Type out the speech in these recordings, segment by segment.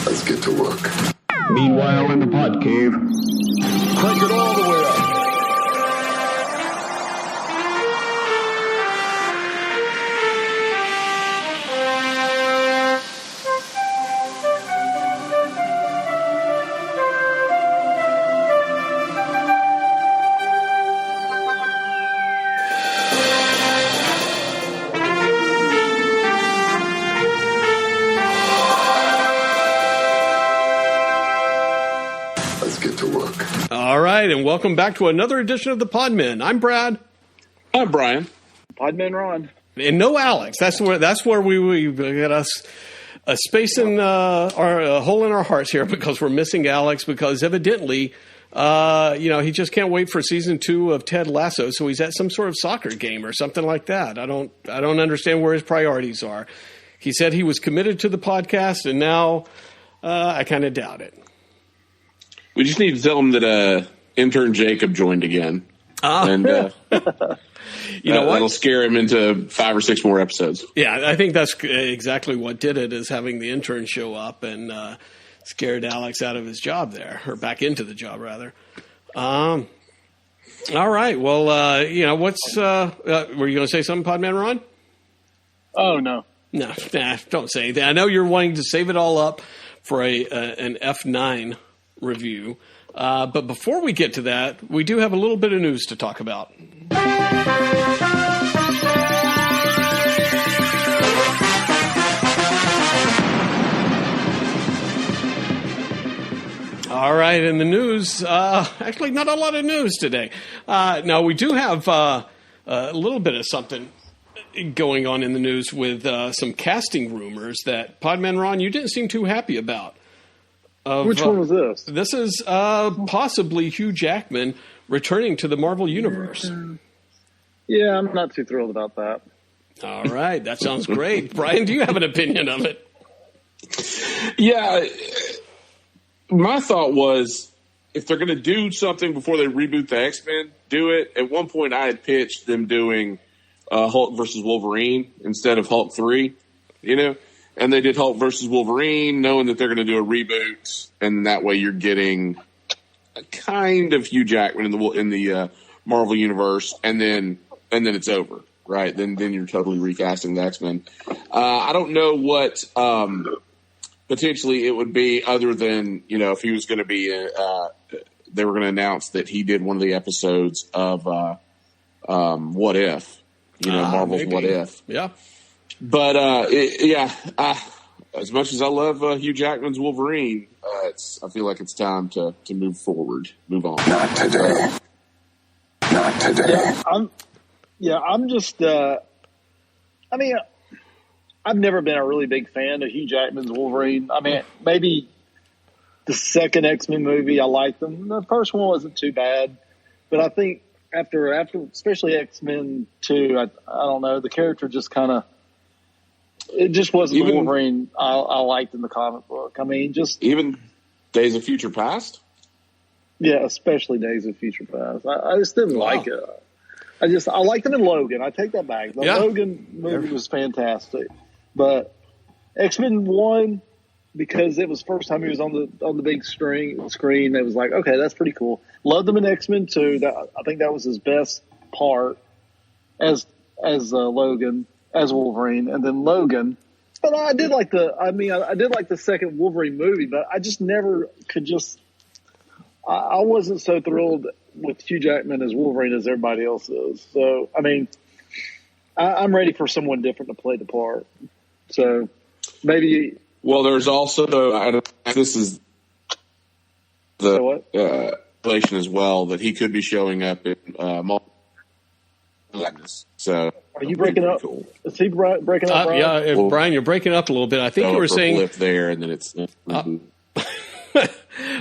Let's get to work. Meanwhile, in the pod cave. Crank it all the way up. All right, and welcome back to another edition of the Podmen. I'm Brad. I'm Brian. Podman Ron. And no Alex. That's where we get us a space in a hole in our hearts here because we're missing Alex because evidently, he just can't wait for season 2 of Ted Lasso, so he's at some sort of soccer game or something like that. I don't understand where his priorities are. He said he was committed to the podcast, and now I kind of doubt it. We just need to tell him that intern Jacob joined again. And what? That'll scare him into 5 or 6 more episodes. Yeah, I think that's exactly what did it, is having the intern show up and scared Alex out of his job there, or back into the job, rather. All right. Well, what's were you going to say something, Podman Ron? Oh, no. No, don't say anything. I know you're wanting to save it all up for an F9 review. But before we get to that, we do have a little bit of news to talk about. All right, in the news, actually not a lot of news today. No, we do have a little bit of something going on in the news with some casting rumors that, Podman Ron, you didn't seem too happy about. Which one was this? This is possibly Hugh Jackman returning to the Marvel Universe. Yeah, I'm not too thrilled about that. All right, that sounds great. Brian, do you have an opinion of it? Yeah, my thought was if they're going to do something before they reboot the X-Men, do it. At one point, I had pitched them doing Hulk versus Wolverine instead of Hulk 3, And they did Hulk versus Wolverine, knowing that they're going to do a reboot, and that way you're getting a kind of Hugh Jackman in the Marvel universe, and then it's over, right? Then you're totally recasting the X-Men. I don't know what potentially it would be, other than if he was going to be. They were going to announce that he did one of the episodes of What If, Marvel's maybe. What If, Yeah. But, as much as I love Hugh Jackman's Wolverine, I feel like it's time to move forward, move on. Not today. Not today. I'm just, I've never been a really big fan of Hugh Jackman's Wolverine. I mean, maybe the second X-Men movie, I liked them. The first one wasn't too bad, but I think after especially X-Men 2, I don't know, the character just kind of, it just wasn't the Wolverine I liked in the comic book. I mean, just even Days of Future Past. Yeah, especially Days of Future Past. I just didn't like it. I liked him in Logan. I take that back. The Logan movie was fantastic, but X-Men 1, because it was the first time he was on the big screen. It was like, okay, that's pretty cool. Loved him in X-Men 2. I think that was his best part as Logan. As Wolverine, and then Logan. But I did like the second Wolverine movie, but I just never could I wasn't so thrilled with Hugh Jackman as Wolverine as everybody else is. So, I mean, I'm ready for someone different to play the part. So, maybe. Well, there's also, this is the relation as well, that he could be showing up in Madness. So. Are you breaking up? Cool. Is he breaking up, Brian? Yeah, Brian, you're breaking up a little bit. I think you were saying blip there, and then it's.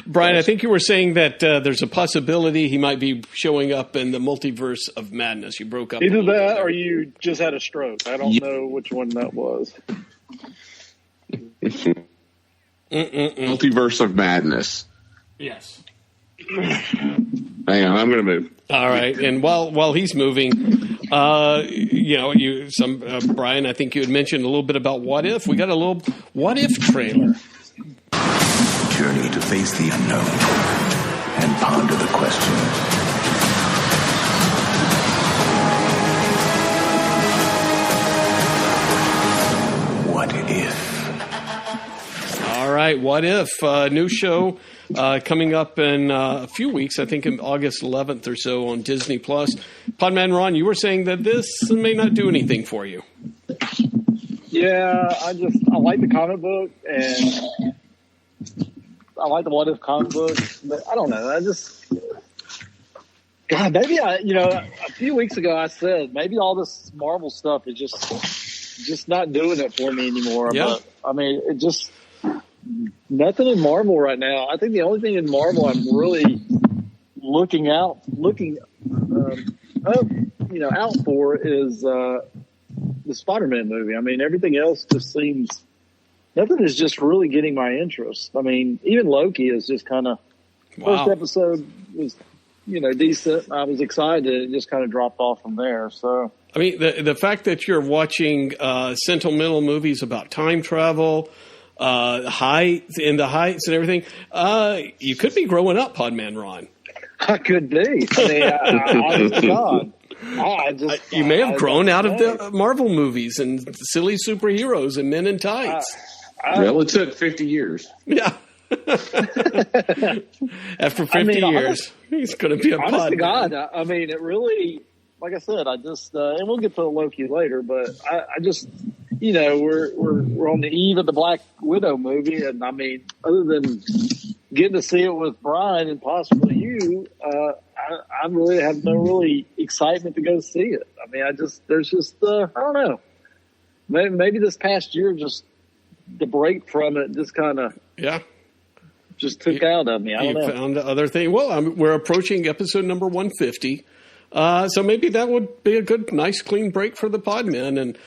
Brian, I think you were saying that there's a possibility he might be showing up in the Multiverse of Madness. You broke up. Either that, or you just had a stroke. I don't know which one that was. Multiverse of Madness. Yes. Hang on, I'm going to move. All right, and while he's moving, Brian, I think you had mentioned a little bit about What If. We got a little What If trailer. face the unknown and ponder the question. What if? All right, What If? New show coming up in a few weeks, I think in August 11th or so on Disney+. Podman Ron, you were saying that this may not do anything for you. Yeah, I like the comic book, and I like the What If comic book, but I don't know. God, maybe a few weeks ago I said maybe all this Marvel stuff is just not doing it for me anymore. Yeah. But, I mean, it just nothing in Marvel right now. I think the only thing in Marvel I'm really looking out for is the Spider-Man movie. I mean, everything else just seems nothing is just really getting my interest. I mean, even Loki is just kind of first episode was decent. I was excited. It just kind of dropped off from there. So I mean, the fact that you're watching sentimental movies about time travel, heights and everything, you could be growing up, Podman Ron. I could be. I mean, honest to God. You may have grown out of the Marvel movies and silly superheroes and men in tights. Well, it took 50 years. Yeah. After 50 years, he's going to be a pod. Honest to God, I mean, it really, like I said, and we'll get to Loki later, but I just, we're on the eve of the Black Widow movie, and I mean, other than getting to see it with Brian and possibly you, I really have no really excitement to go see it. I mean, I don't know. Maybe this past year, just the break from it just kind of just took out of me. I don't know. Found the other thing. Well, we're approaching episode number 150. So maybe that would be a good, nice, clean break for the Podman. And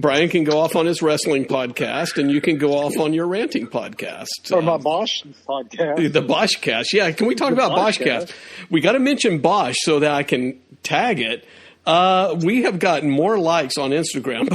Brian can go off on his wrestling podcast, and you can go off on your ranting podcast. Or my Bosch podcast. The Boschcast. Yeah, can we talk about Boschcast? We got to mention Bosch so that I can tag it. We have gotten more likes on Instagram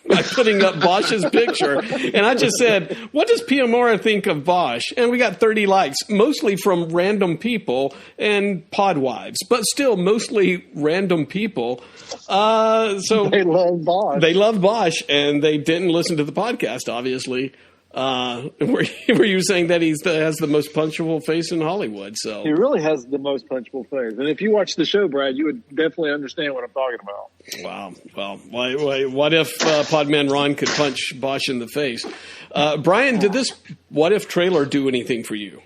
by putting up Bosch's picture. And I just said, what does Piamora think of Bosch? And we got 30 likes, mostly from random people and podwives, but still mostly random people. So they love Bosch. They love Bosch, and they didn't listen to the podcast, obviously. Were you saying that he has the most punchable face in Hollywood? So he really has the most punchable face. And if you watch the show, Brad, you would definitely understand what I'm talking about. Wow. Well, what if Podman Ron could punch Bosch in the face? Brian, did this What If trailer do anything for you?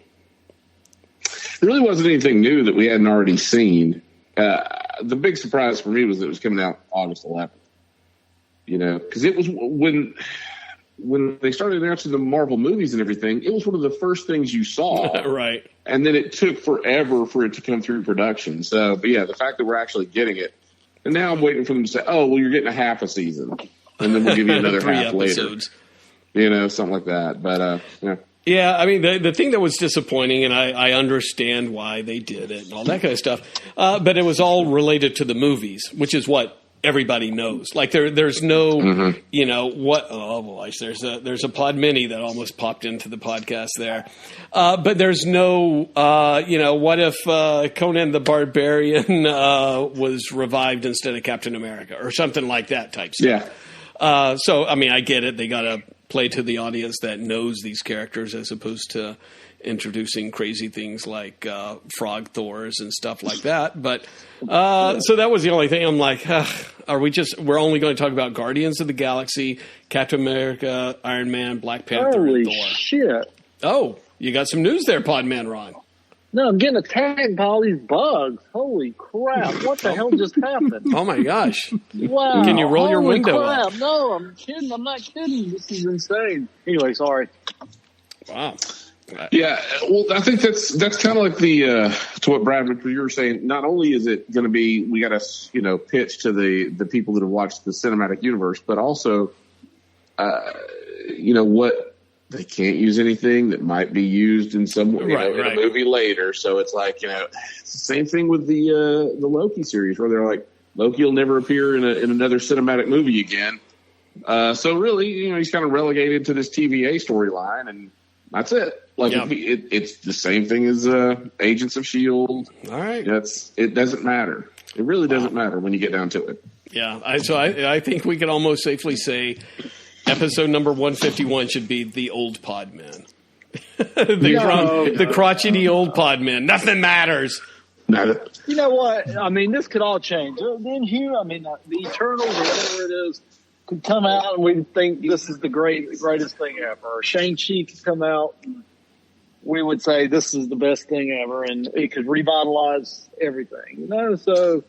There really wasn't anything new that we hadn't already seen. The big surprise for me was that it was coming out August 11th. Because it was when they started announcing the Marvel movies and everything, it was one of the first things you saw. Right. And then it took forever for it to come through production. So, but yeah, the fact that we're actually getting it. And now I'm waiting for them to say, oh, well, you're getting a half a season. And then we'll give you another 3 half episodes. Later. Something like that. But, yeah. Yeah, I mean, the thing that was disappointing, and I understand why they did it and all that kind of stuff, but it was all related to the movies, which is what everybody knows. Like there's no, oh boy, there's a Pod Mini that almost popped into the podcast there. But there's no, what if Conan the Barbarian was revived instead of Captain America or something like that type stuff. Yeah. So, I mean, I get it. They got to play to the audience that knows these characters as opposed to introducing crazy things like frog Thors and stuff like that. But so that was the only thing. I'm like, we're only going to talk about Guardians of the Galaxy, Captain America, Iron Man, Black Panther, Holy and Thor. Shit. Oh, you got some news there, Podman Ron. No, I'm getting attacked by all these bugs. Holy crap. What the hell just happened? Oh, my gosh. Wow. Can you roll your window up? No, I'm kidding. I'm not kidding. This is insane. Anyway, sorry. Wow. Yeah, well, I think that's kind of like to what Brad, you were saying. Not only is it going to be we got to pitch to the people that have watched the cinematic universe, but also what they can't use anything that might be used in some way in a movie later. So it's like it's the same thing with the Loki series where they're like Loki will never appear in another cinematic movie again. So really, he's kind of relegated to this TVA storyline and. That's it. Like it's the same thing as Agents of S.H.I.E.L.D. All right. It doesn't matter. It really doesn't matter when you get down to it. Yeah. I think we can almost safely say episode number 151 should be the old pod men. the crotchety old pod men. Nothing matters. You know what? I mean, this could all change. Then here, I mean, the Eternals or whatever it is could come out and we think this is the greatest thing ever. Or Shang-Chi could come out and we would say this is the best thing ever, and it could revitalize everything. You know, so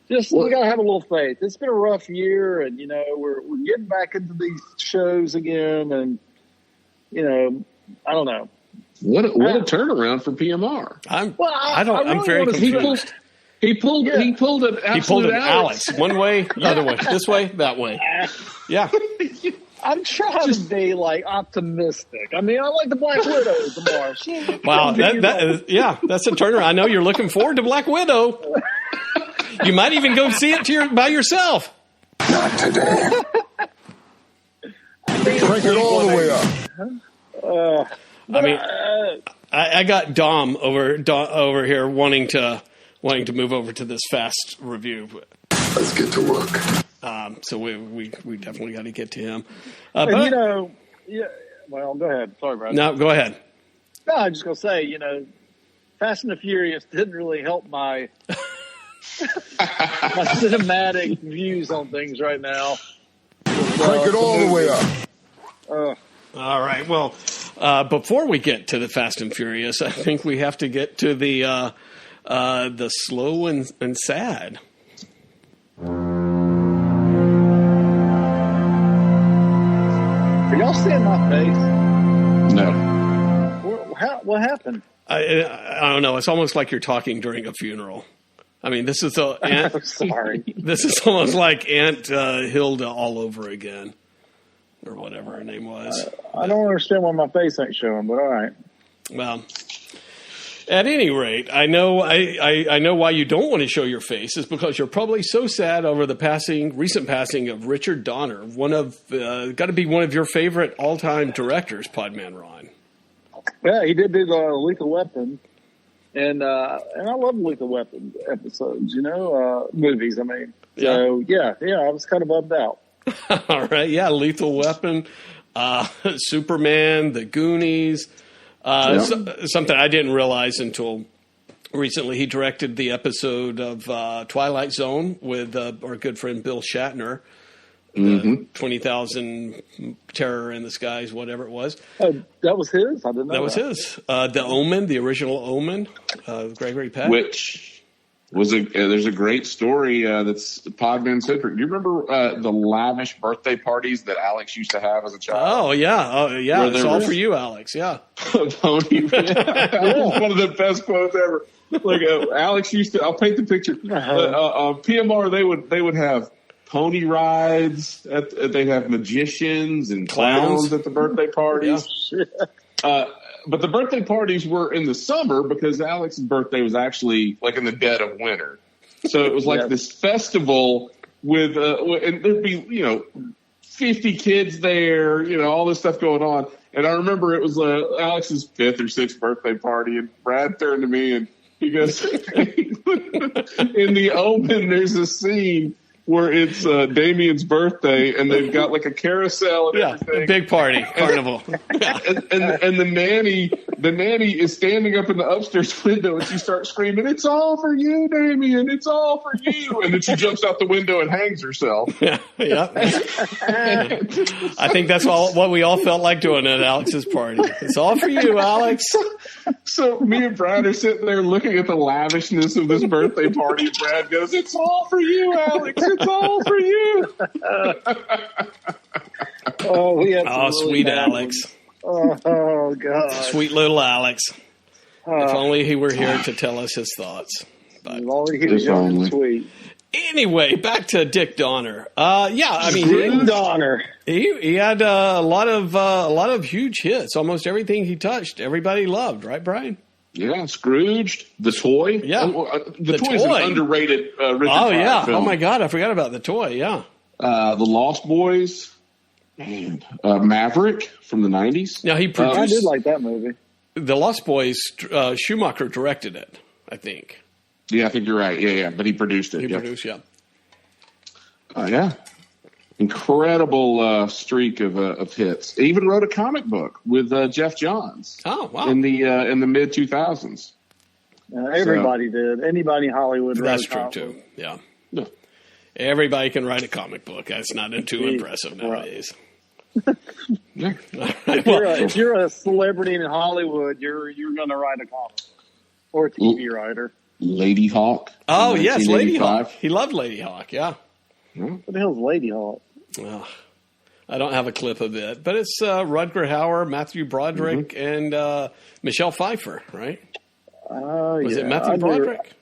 we gotta have a little faith. It's been a rough year, and you know we're getting back into these shows again, and you know, I don't know. What a turnaround for PMR. I'm very confused. He pulled an Alex. One way, the other way, this way, that way. Yeah. I'm trying to be like optimistic. I mean, I like the Black Widow tomorrow. Wow, that's a turnaround. I know you're looking forward to Black Widow. You might even go see it by yourself. Not today. Crank it all the way up. I mean, I got Dom over here wanting to move over to this fast review. Let's get to work. So we definitely got to get to him. But you know, well, go ahead. Sorry, Brad. No, go ahead. No, I'm just gonna say, you know, Fast and the Furious didn't really help my my cinematic views on things right now. Crank it all the way up. All right. Well, before we get to the Fast and Furious, I think we have to get to the slow and sad. Are y'all seeing my face? No. What happened? I don't know. It's almost like you're talking during a funeral. I mean, this is I'm sorry. This is almost like Aunt Hilda all over again, or whatever her name was. I don't understand why my face ain't showing, but all right. Well, at any rate, I know I know why you don't want to show your face is because you're probably so sad over the recent passing of Richard Donner, got to be one of your favorite all-time directors, Podman Ron. Yeah, he did do the Lethal Weapon, and I love Lethal Weapon episodes. You know, movies. I mean, so yeah, I was kind of bummed out. All right, yeah, Lethal Weapon, Superman, The Goonies. Something I didn't realize until recently. He directed the episode of Twilight Zone with our good friend Bill Shatner. 20,000 Terror in the Skies, whatever it was. That was his? I didn't know that was his. The Omen, the original Omen, Gregory Peck. Which was there's a great story that's Podman centric. Do you remember the lavish birthday parties that Alex used to have as a child? Oh, yeah. It's all for you, Alex. Yeah. Pony. That was one of the best quotes ever. Like Alex used to, I'll paint the picture. PMR, they would have pony rides. They'd have magicians and clowns at the birthday parties. Yeah. But the birthday parties were in the summer because Alex's birthday was actually like in the dead of winter. So it was like this festival with and there'd be, 50 kids there, all this stuff going on. And I remember it was Alex's 5th or 6th birthday party, and Brad turned to me and he goes, in the Omen, there's a scene where it's Damien's birthday, and they've got like a carousel and everything. A big party, carnival. and the nanny is standing up in the upstairs window, and she starts screaming, "It's all for you, Damien! It's all for you!" And then she jumps out the window and hangs herself. Yeah. I think that's what we all felt like doing at Alex's party. It's all for you, Alex. So me and Brad are sitting there looking at the lavishness of this birthday party, and Brad goes, "It's all for you, Alex! It's all for you!" Sweet Alex. Oh, God. Sweet little Alex. If only he were here to tell us his thoughts. But if only he was young and sweet. Anyway, back to Dick Donner. Dick Donner. He had a lot of huge hits. Almost everything he touched, everybody loved, right, Brian? Yeah, Scrooged, The Toy. Yeah, the Toy is an underrated Richard Pryor film. Oh my God, I forgot about The Toy. Yeah, The Lost Boys. Maverick from the 90s. Now he produced. I did like that movie. The Lost Boys. Schumacher directed it, I think. Yeah, I think you're right. Yeah. But he produced it. He produced, yeah. Yeah. Incredible streak of hits. He even wrote a comic book with Jeff Johns. Oh, wow. In the mid 2000s. Everybody did. Anybody in Hollywood. That's true too. Yeah. Everybody can write a comic book. That's not too impressive nowadays. Yeah. Right, if you're a celebrity in Hollywood, you're going to write a comic or a TV writer. Lady Hawk. Oh yes, Lady Hawk. He loved Lady Hawk. Yeah. What the hell's Lady Hawk? Oh, I don't have a clip of it, but it's Rutger Hauer, Matthew Broderick, and Michelle Pfeiffer, right? Was it Matthew Broderick?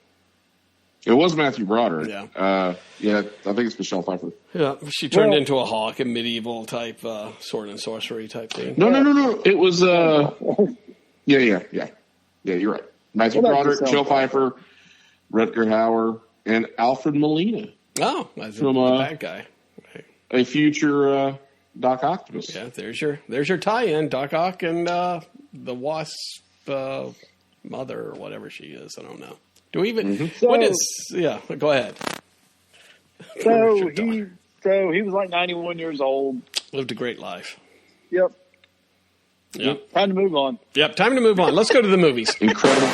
It was Matthew Broderick. Yeah. I think it's Michelle Pfeiffer. Yeah, she turned into a hawk, a medieval type sword and sorcery type thing. No. It was. Yeah. You're right. Matthew Broderick, Michelle Pfeiffer, Rutger Hauer, and Alfred Molina. Oh, that's from the bad guy. Right. A future Doc Octopus. Yeah, there's your tie-in, Doc Ock and the Wasp mother or whatever she is. I don't know. Do we even? When is? Yeah, go ahead. So he was like 91 years old. Lived a great life. Yep. Time to move on. Yep, time to move on. Let's go to the movies. Incredible.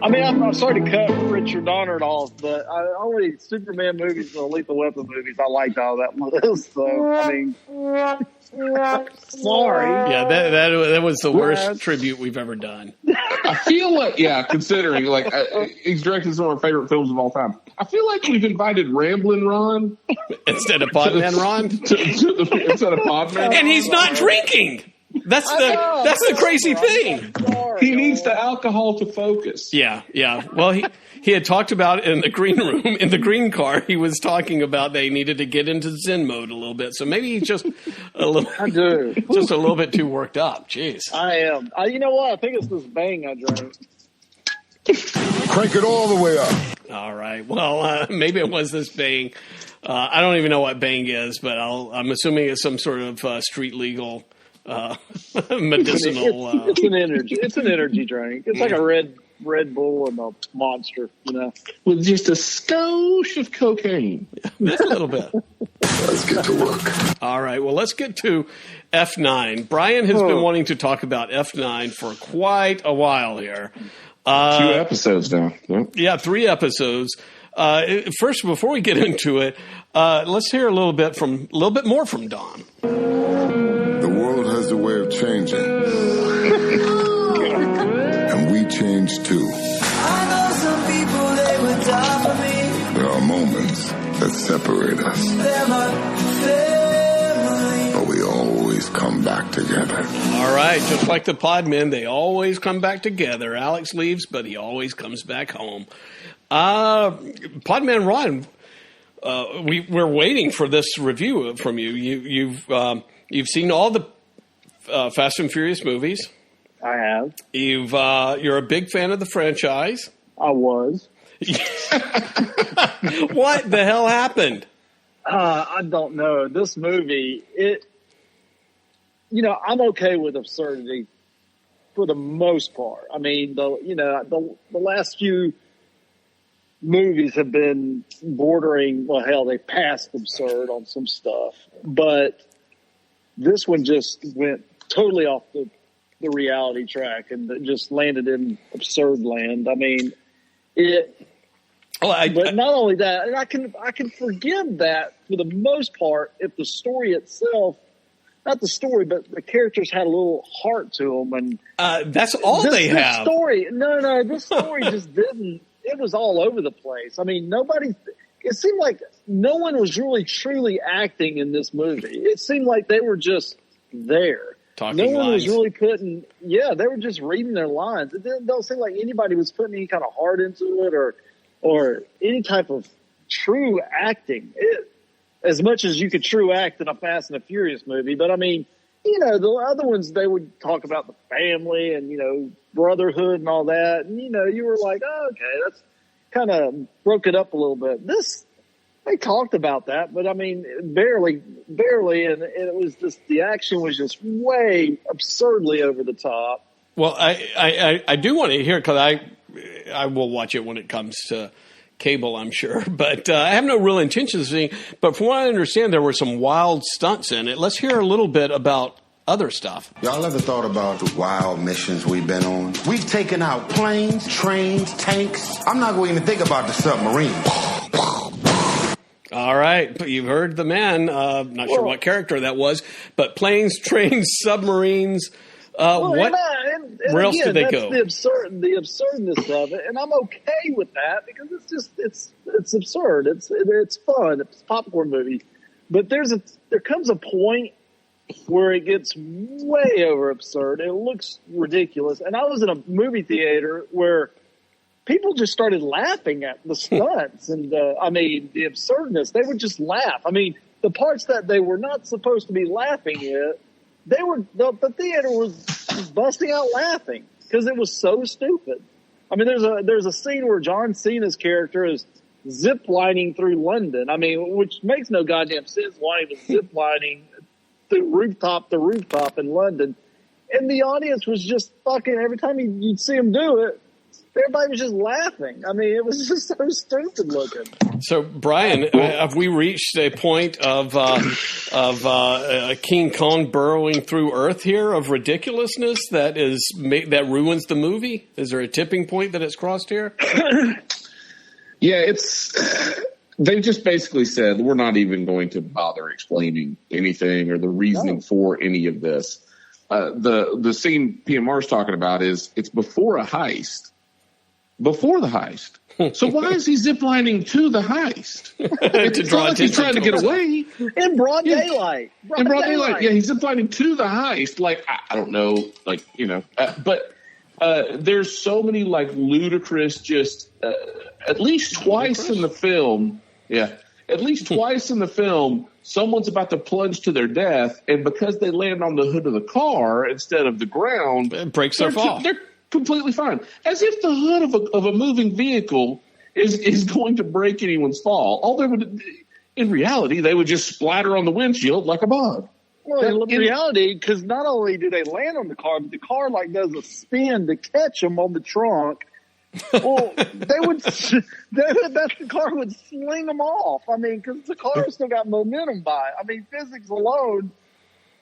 I mean, I'm sorry to cut Richard Donner off, but only Superman movies and Lethal Weapon movies I liked all that list. So, I mean, sorry. Yeah, that was the worst tribute we've ever done. I feel like, considering, he's directed some of my favorite films of all time. I feel like we've invited Ramblin' Ron. Instead of Podman Ron? Instead of Podman. And he's not drinking. That's the crazy thing. He needs the alcohol to focus. Yeah. Well, he had talked about it in the green room, in the green car. He was talking about they needed to get into Zen mode a little bit. So maybe he's just a little bit too worked up. Jeez. I am. You know what? I think it's this Bang I drank. Crank it all the way up. All right. Well, maybe it was this Bang. I don't even know what Bang is, but I'm assuming it's some sort of street legal medicinal. It's an energy drink. It's like a Red Bull and a Monster, with just a skosh of cocaine. Just a little bit. Let's get to work. All right. Well, let's get to F9. Brian has been wanting to talk about F9 for quite a while here. 2 episodes now. Yeah, 3 episodes. First, before we get into it, let's hear a little bit more from Don. The world has a way of changing. And we change too. I know some people, they would die for me. There are moments that separate us. They're my family. But we always come back together. All right, just like the Podmen, they always come back together. Alex leaves, but he always comes back home. Podman Ron, we're waiting for this review from you. You've seen all the Fast and Furious movies. I have. You're a big fan of the franchise. I was. What the hell happened? I don't know. This movie, I'm okay with absurdity for the most part. I mean, the last few movies have been bordering, well, hell, they passed absurd on some stuff. But this one just went totally off the reality track and just landed in absurd land. I mean, but not only that, and I can forgive that for the most part if the story itself, not the story, but the characters had a little heart to them. And that's all they have. This story just didn't. It was all over the place. I mean, it seemed like no one was really truly acting in this movie. It seemed like they were just there. Talking no one lines. was really they were just reading their lines. It don't seem like anybody was putting any kind of heart into it or any type of true acting. As much as you could true act in a Fast and the Furious movie. But I mean, the other ones, they would talk about the family and, brotherhood and all that. And, you were like, oh, okay, kind of broke it up a little bit. They talked about that, but I mean, barely, and it was just, the action was just way absurdly over the top. Well, I do want to hear, because I will watch it when it comes to cable, I'm sure, but I have no real intention of seeing. But from what I understand, there were some wild stunts in it. Let's hear a little bit about other stuff. Y'all ever thought about the wild missions we've been on? We've taken out planes, trains, tanks. I'm not going to even think about the submarine. All right, you've heard the man. Not sure what character that was, but planes, trains, submarines. Where else did they go? The absurdness of it, and I'm okay with that because it's absurd. It's fun. It's a popcorn movie, but there comes a point where it gets way over absurd. It looks ridiculous, and I was in a movie theater where people just started laughing at the stunts and, the absurdness. They would just laugh. I mean, the parts that they were not supposed to be laughing at, the theater was busting out laughing because it was so stupid. I mean, there's a scene where John Cena's character is ziplining through London. I mean, which makes no goddamn sense why he was ziplining through rooftop to rooftop in London. And the audience was just fucking, every time you'd see him do it, everybody was just laughing. I mean, it was just so stupid looking. So, Brian, have we reached a point of King Kong burrowing through Earth here of ridiculousness that ruins the movie? Is there a tipping point that it's crossed here? Yeah, they just basically said we're not even going to bother explaining anything or the reasoning for any of this. The scene PMR's talking about it's before a heist. Before the heist. So why is he ziplining to the heist? It's not like he's trying to get away. In broad daylight. In broad daylight. Yeah, he's ziplining to the heist. Like, I don't know, like, but there's so many, like, ludicrous, just at least twice in the film. Yeah. At least twice in the film, someone's about to plunge to their death, and because they land on the hood of the car instead of the ground, it breaks their fall. They're completely fine. As if the hood of a moving vehicle is going to break anyone's fall. All they would, in reality, they would just splatter on the windshield like a bug. Well, in reality, because not only do they land on the car, but the car like does a spin to catch them on the trunk. Well, the car would sling them off. I mean, because the car still got momentum by it. I mean, physics alone,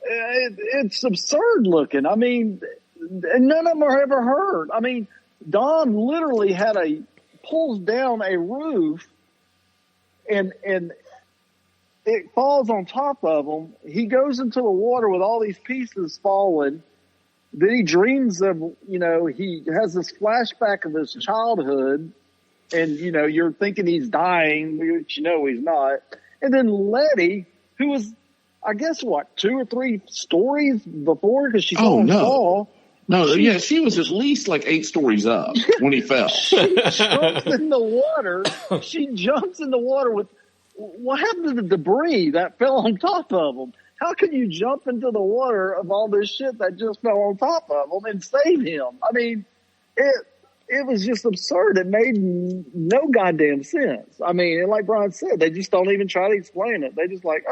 it's absurd looking. I mean, and none of them are ever hurt. I mean, Dom literally pulls down a roof and it falls on top of him. He goes into the water with all these pieces falling. Then he dreams of, he has this flashback of his childhood and, you're thinking he's dying, which he's not. And then Letty, who was, I guess, 2 or 3 stories before because she saw him fall. No, she was at least like 8 stories up when he fell. She jumps in the water. She jumps in the water with, what happened to the debris that fell on top of him? How can you jump into the water of all this shit that just fell on top of him and save him? I mean, it was just absurd. It made no goddamn sense. I mean, and like Brian said, they just don't even try to explain it. They just like,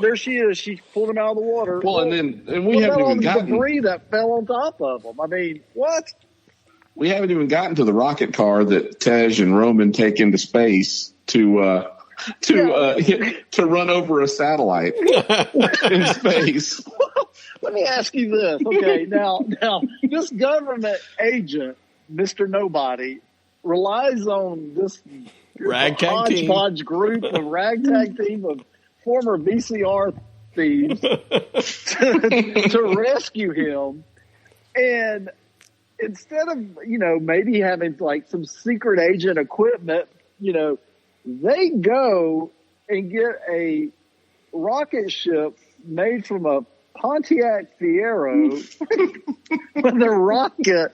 there she is. She pulled him out of the water. Well, and we haven't even gotten debris that fell on top of him. I mean, what? We haven't even gotten to the rocket car that Tej and Roman take into space to run over a satellite in space. Let me ask you this. Okay, now this government agent, Mr. Nobody, relies on this hodgepodge group, a ragtag team of former VCR thieves to rescue him. And instead of, maybe having like some secret agent equipment, they go and get a rocket ship made from a Pontiac Fiero with a rocket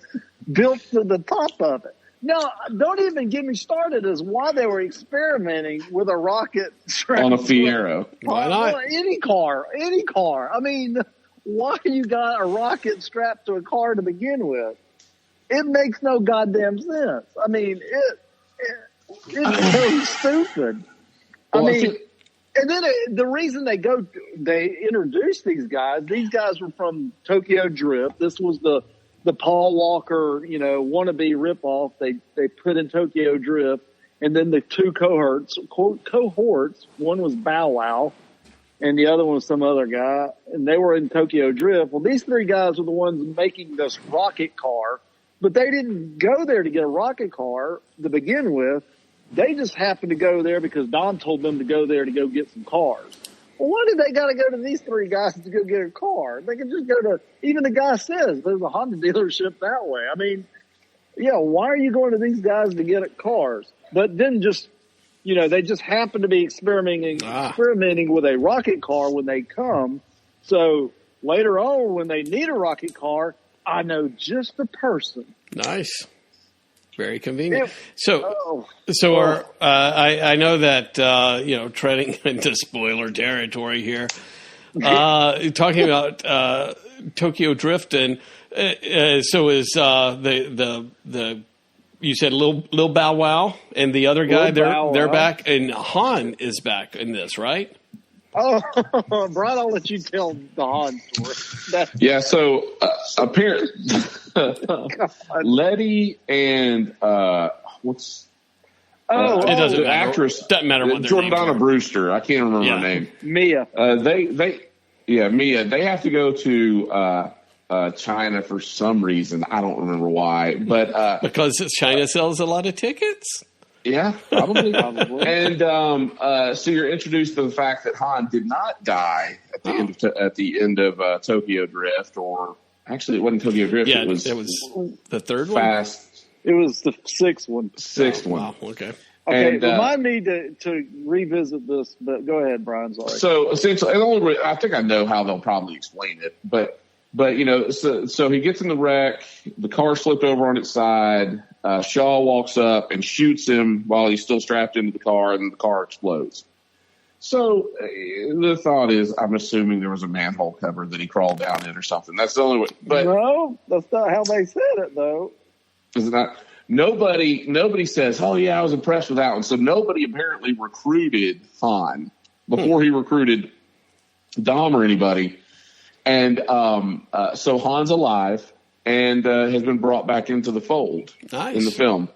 built to the top of it. Now, don't even get me started as why they were experimenting with a rocket on a Fiero. Why not? Any car. I mean, why you got a rocket strapped to a car to begin with? It makes no goddamn sense. I mean, It's so stupid. Well, I mean, and then the reason they introduced these guys were from Tokyo Drift. This was the Paul Walker, wannabe ripoff they put in Tokyo Drift. And then the two cohorts, one was Bow Wow and the other one was some other guy, and they were in Tokyo Drift. Well, these three guys were the ones making this rocket car, but they didn't go there to get a rocket car to begin with. They just happened to go there because Don told them to go there to go get some cars. Well, why did they got to go to these three guys to go get a car? They could just go to, even the guy says there's a Honda dealership that way. I mean, yeah, why are you going to these guys to get cars? But then just, they just happen to be experimenting with a rocket car when they come. So later on, when they need a rocket car, I know just the person. Nice. Very convenient. I know that, treading into spoiler territory here, talking about Tokyo Drift, and so is the you said Lil Bow Wow and the other guy, they're back, and Han is back in this, right? Oh, Brian, I'll let you tell the Han story. Yeah, so apparently Letty and it doesn't matter. The actress doesn't matter what their Jordana names are. Brewster. I can't remember her name. Mia. Mia. They have to go to China for some reason. I don't remember why, but because China sells a lot of tickets. Yeah, probably. And so you're introduced to the fact that Han did not die at the end of Tokyo Drift, or actually it wasn't Tokyo Drift. Yeah, it was the third Fast. It was the sixth one. Wow, okay. Okay, remind me to revisit this, but go ahead, Brian. Sorry. So essentially, I think I know how they'll probably explain it, but so he gets in the wreck, the car slipped over on its side. Shaw walks up and shoots him while he's still strapped into the car, and the car explodes. So the thought is, I'm assuming there was a manhole cover that he crawled down in or something. That's the only way. But no, that's not how they said it, though. Is it not? Nobody says, oh, yeah, I was impressed with that one. So nobody apparently recruited Han before he recruited Dom or anybody. And so Han's alive and has been brought back into the fold in the film.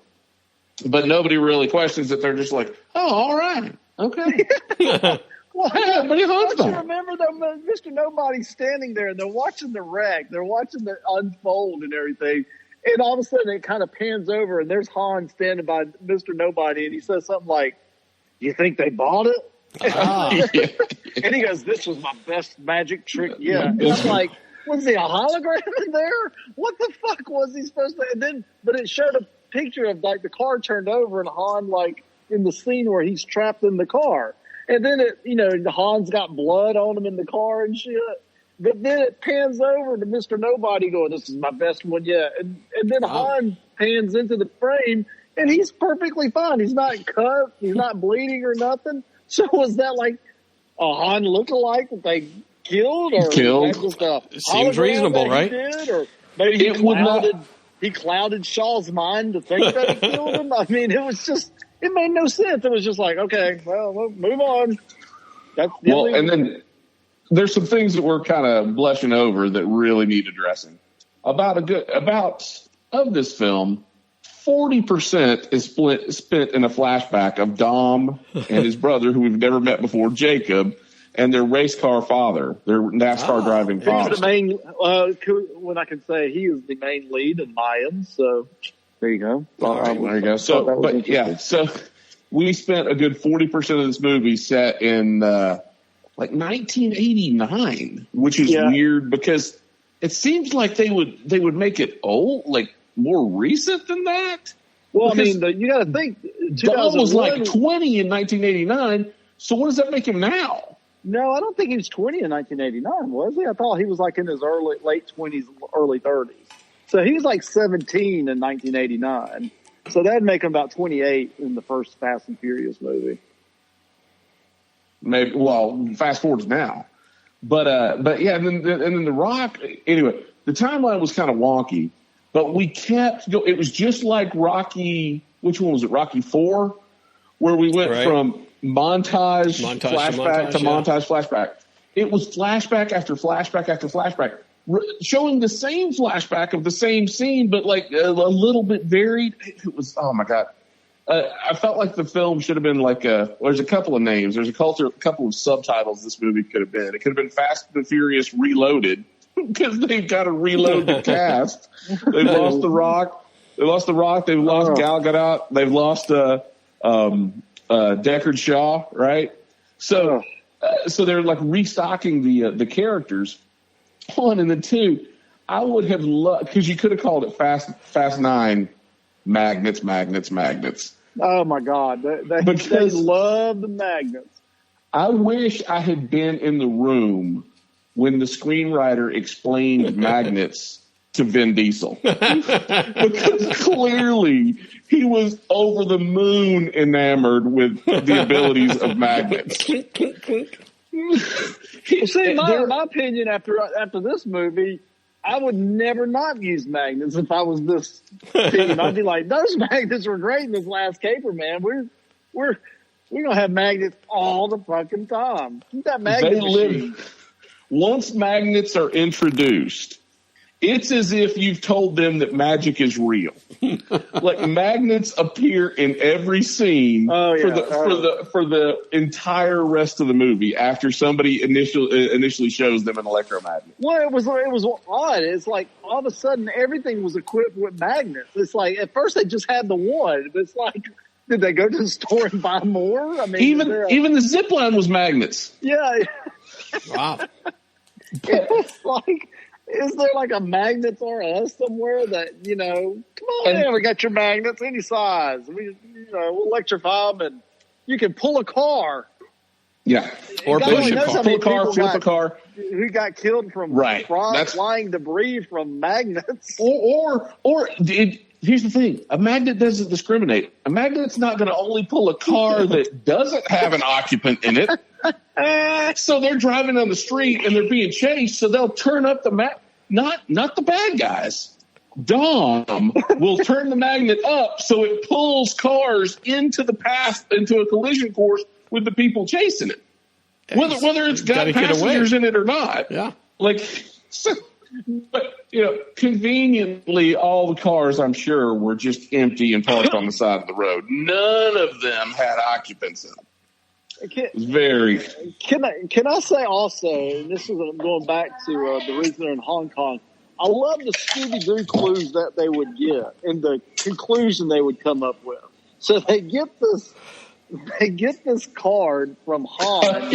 But nobody really questions it. They're just like, oh, all right. Okay. Well, hey, but Han's don't you remember Mr. Nobody's standing there and they're watching the wreck. They're watching it unfold and everything. And all of a sudden it kind of pans over and there's Han standing by Mr. Nobody and he says something like, you think they bought it? And he goes, this was my best magic trick yet. And I'm like, was he a hologram in there? What the fuck was he supposed to? But it showed a picture of like the car turned over and Han like in the scene where he's trapped in the car. And then Han's got blood on him in the car and shit. But then it pans over to Mr. Nobody going, this is my best one yet. And then Han pans into the frame and he's perfectly fine. He's not cut. He's not bleeding or nothing. So was that like a Han lookalike that they killed? Or just a seems reasonable, right? Or maybe he clouded Shaw's mind to think that he killed him? I mean, it made no sense. It was just like, okay, well, move on. And then there's some things that we're kind of blushing over that really need addressing. About of this film, 40% is spent in a flashback of Dom and his brother, who we've never met before, Jacob, and their race car father, their NASCAR driving father. He's the main, when I can say he is the main lead in Mayans, so there you go. All right, there you go. So we spent a good 40% of this movie set in, 1989, which is weird because it seems like they would make it old, like more recent than that. Well, because I mean, you got to think Dom was like 20 in 1989. So what does that make him now? No, I don't think he was 20 in 1989, was he? I thought he was like in his late 20s, early 30s. So he was like 17 in 1989. So that'd make him about 28 in the first Fast and Furious movie. Maybe. Well, fast forward to now, but yeah, and then The Rock. Anyway, the timeline was kind of wonky, but we kept going. It was just like Rocky. which one was it? Rocky IV, where we went from montage flashback to montage flashback. It was flashback after flashback after flashback, showing the same flashback of the same scene, but like a little bit varied. It was, oh my God. I felt like the film should have been like there's a couple of names. There's a couple of subtitles this movie could have been. It could have been Fast and Furious Reloaded, because they've got to reload the cast. They've lost The Rock. They've lost Gal Gadot. They've lost Deckard Shaw, right? So they're like restocking the characters. One and then two, I would have loved, because you could have called it Fast 9 magnets. Oh my God, they love the magnets. I wish I had been in the room when the screenwriter explained magnets to Vin Diesel, because clearly he was over the moon enamored with the abilities of magnets. See, my opinion after this movie, I would never not use magnets if I was this team. I'd be like, those magnets were great in this last caper, man. We're gonna have magnets all the fucking time. Keep that magnet machine. Once magnets are introduced, it's as if you've told them that magic is real. Like, magnets appear in every scene for the entire rest of the movie after somebody initially shows them an electromagnet. Well, it was odd. It's like all of a sudden everything was equipped with magnets. It's like at first they just had the one, but it's like, did they go to the store and buy more? I mean, even the zip line was magnets. Yeah. Wow. It's like, is there like a Magnets R Us somewhere that, come on in, we got your magnets, any size. We'll electrify them, and you can pull a car. Yeah. Or push a car. Pull a car, flip a car. Who got killed from flying debris from magnets. Here's the thing. A magnet doesn't discriminate. A magnet's not going to only pull a car that doesn't have an occupant in it. So they're driving on the street and they're being chased, so they'll turn up the not the bad guys. Dom will turn the magnet up so it pulls cars into the path, into a collision course with the people chasing it. Whether it's got passengers in it or not. Yeah. But, conveniently, all the cars, I'm sure, were just empty and parked on the side of the road. None of them had occupants in them. Can I say also, and this is going back to the reason they're in Hong Kong, I love the Scooby-Doo clues that they would get and the conclusion they would come up with. So they get this card from Han on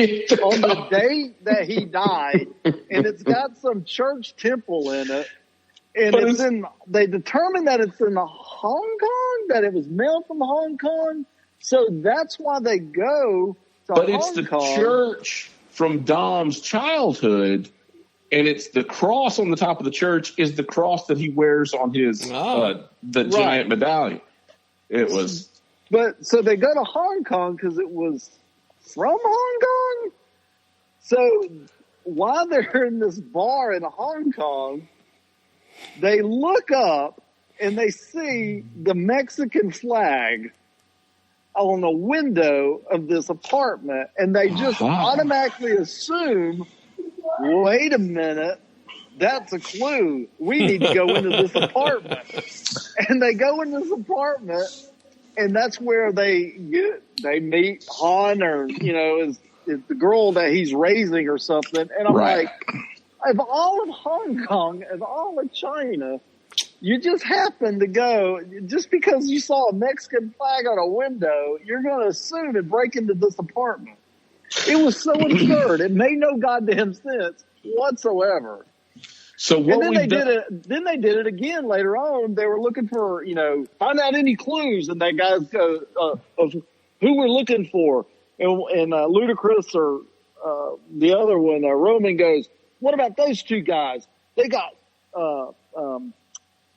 the day that he died, and it's got some church temple in it, and they determined that it's in Hong Kong, that it was mailed from Hong Kong, so that's why they go to Hong Kong. But it's the church from Dom's childhood, and it's the cross on the top of the church is the cross that he wears on his giant medallion. It was. But so they go to Hong Kong because it was from Hong Kong. So while they're in this bar in Hong Kong, they look up and they see the Mexican flag on the window of this apartment, and they just automatically assume, wait a minute, that's a clue. We need to go into this apartment. And they go into this apartment, and that's where they meet Han, or, is the girl that he's raising or something. And I'm like, of all of Hong Kong, of all of China, you just happen to go, just because you saw a Mexican flag on a window, you're going to assume and break into this apartment. It was so absurd. It made no goddamn sense whatsoever. So then they did it again later on. They were looking for, find out any clues, and they guys go of who we're looking for. And Ludacris or the other one, Roman goes, what about those two guys? They got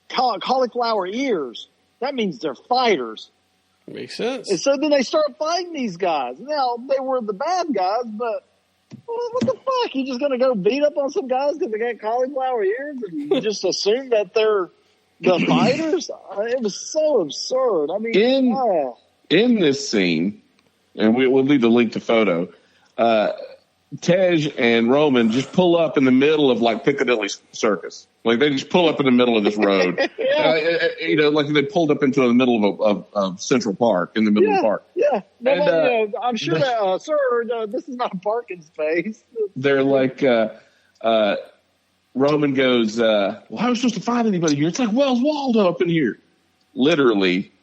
cauliflower ears. That means they're fighters. Makes sense. And so then they start fighting these guys. Now, they were the bad guys, but what the fuck? You just going to go beat up on some guys because they got cauliflower ears and just assume that they're the fighters, it was so absurd. I mean, in this scene, and we'll leave the link to photo, Tej and Roman just pull up in the middle of like Piccadilly Circus. Like they just pull up in the middle of this road. Like they pulled up into the middle of Central Park in the middle of the park. Yeah. I'm sure that, sir, this is not a parking space. They're like, Roman goes, well, how are we supposed to find anybody here? It's like, Wells Waldo up in here. Literally,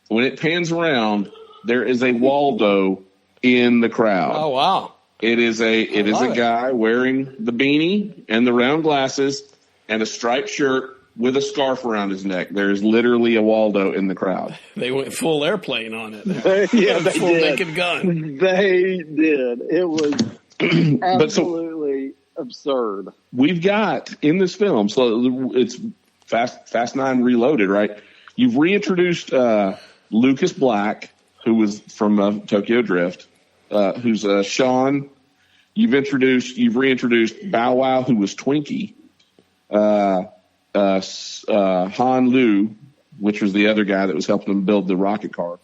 when it pans around, there is a Waldo in the crowd. Oh, wow. It is a guy wearing the beanie and the round glasses and a striped shirt with a scarf around his neck. There's literally a Waldo in the crowd. They went full airplane on it. They full did. Naked Gun. They did. It was absolutely absurd. We've got in this film, so it's Fast 9 Reloaded, right? You've reintroduced Lucas Black, who was from Tokyo Drift. Who's Sean? You've reintroduced Bow Wow, who was Twinkie. Han Lu, which was the other guy that was helping them build the rocket car.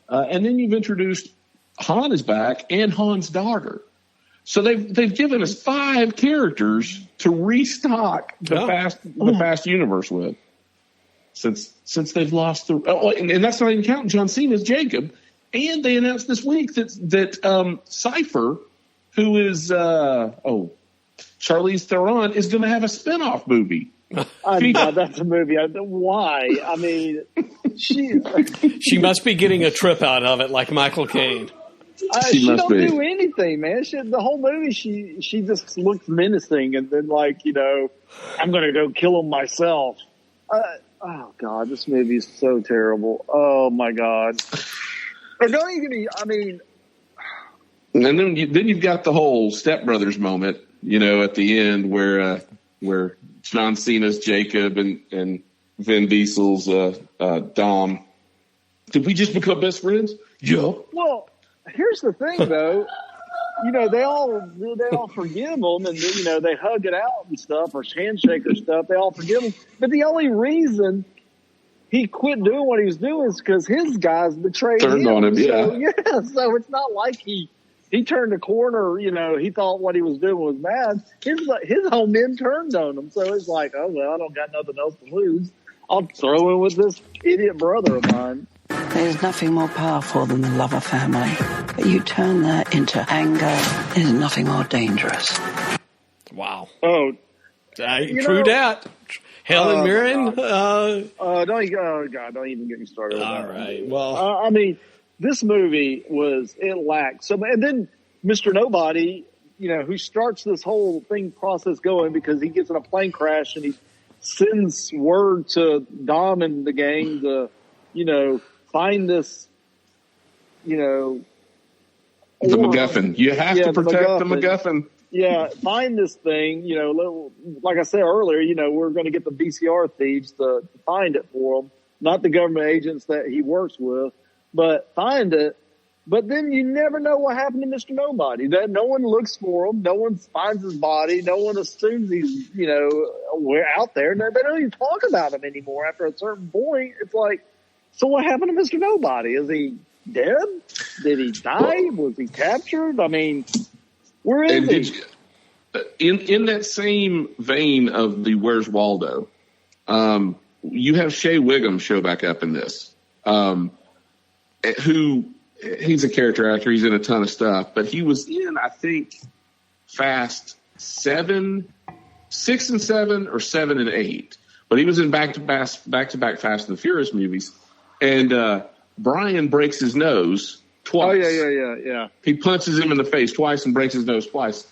And then you've introduced Han is back and Han's daughter. So they've given us 5 characters to restock the Fast universe with. Since they've lost and that's not even counting John Cena's Jacob. And they announced this week that Cypher, who is Charlize Theron, is going to have a spinoff movie. That's a movie. Why? I mean, she must be getting a trip out of it, like Michael Caine. She don't do anything, man. The whole movie, she just looks menacing, and then I'm going to go kill him myself. Oh God, this movie is so terrible. Oh my God. Or don't even. I mean, and then you've got the whole Step Brothers moment, at the end where John Cena's Jacob and Vin Diesel's Dom. Did we just become best friends? Yeah. Well, here's the thing, though. They all forgive him, and they hug it out and stuff, or handshake or stuff. They all forgive him, but the only reason he quit doing what he was doing is because his guys betrayed him. Turned on him, So it's not like he turned a corner. He thought what he was doing was bad. His whole men turned on him. So it's like, oh well, I don't got nothing else to lose. I'll throw in with this idiot brother of mine. There's nothing more powerful than the love of family. But you turn that into anger, there's nothing more dangerous. Wow. Oh, true that. Helen Mirren. Don't even get me started. All right. Well, I mean, this movie it lacked so. And then Mr. Nobody, who starts this whole process going because he gets in a plane crash and he sends word to Dom and the gang to, find this, the MacGuffin. You have to protect the MacGuffin. Yeah, find this thing, like I said earlier, we're going to get the VCR thieves to find it for him, not the government agents that he works with, but find it. But then you never know what happened to Mr. Nobody. That no one looks for him. No one finds his body. No one assumes he's, we're out there. They don't even talk about him anymore after a certain point. It's like, so what happened to Mr. Nobody? Is he dead? Did he die? Was he captured? I mean, where is he? In that same vein of the Where's Waldo, you have Shea Wiggum show back up in this, who he's a character actor. He's in a ton of stuff, but he was in, I think, Fast 6 and 7 or 7 and 8. But he was in back-to-back Fast and the Furious movies. And Brian breaks his nose twice. Oh, yeah. He punches him in the face twice and breaks his nose twice.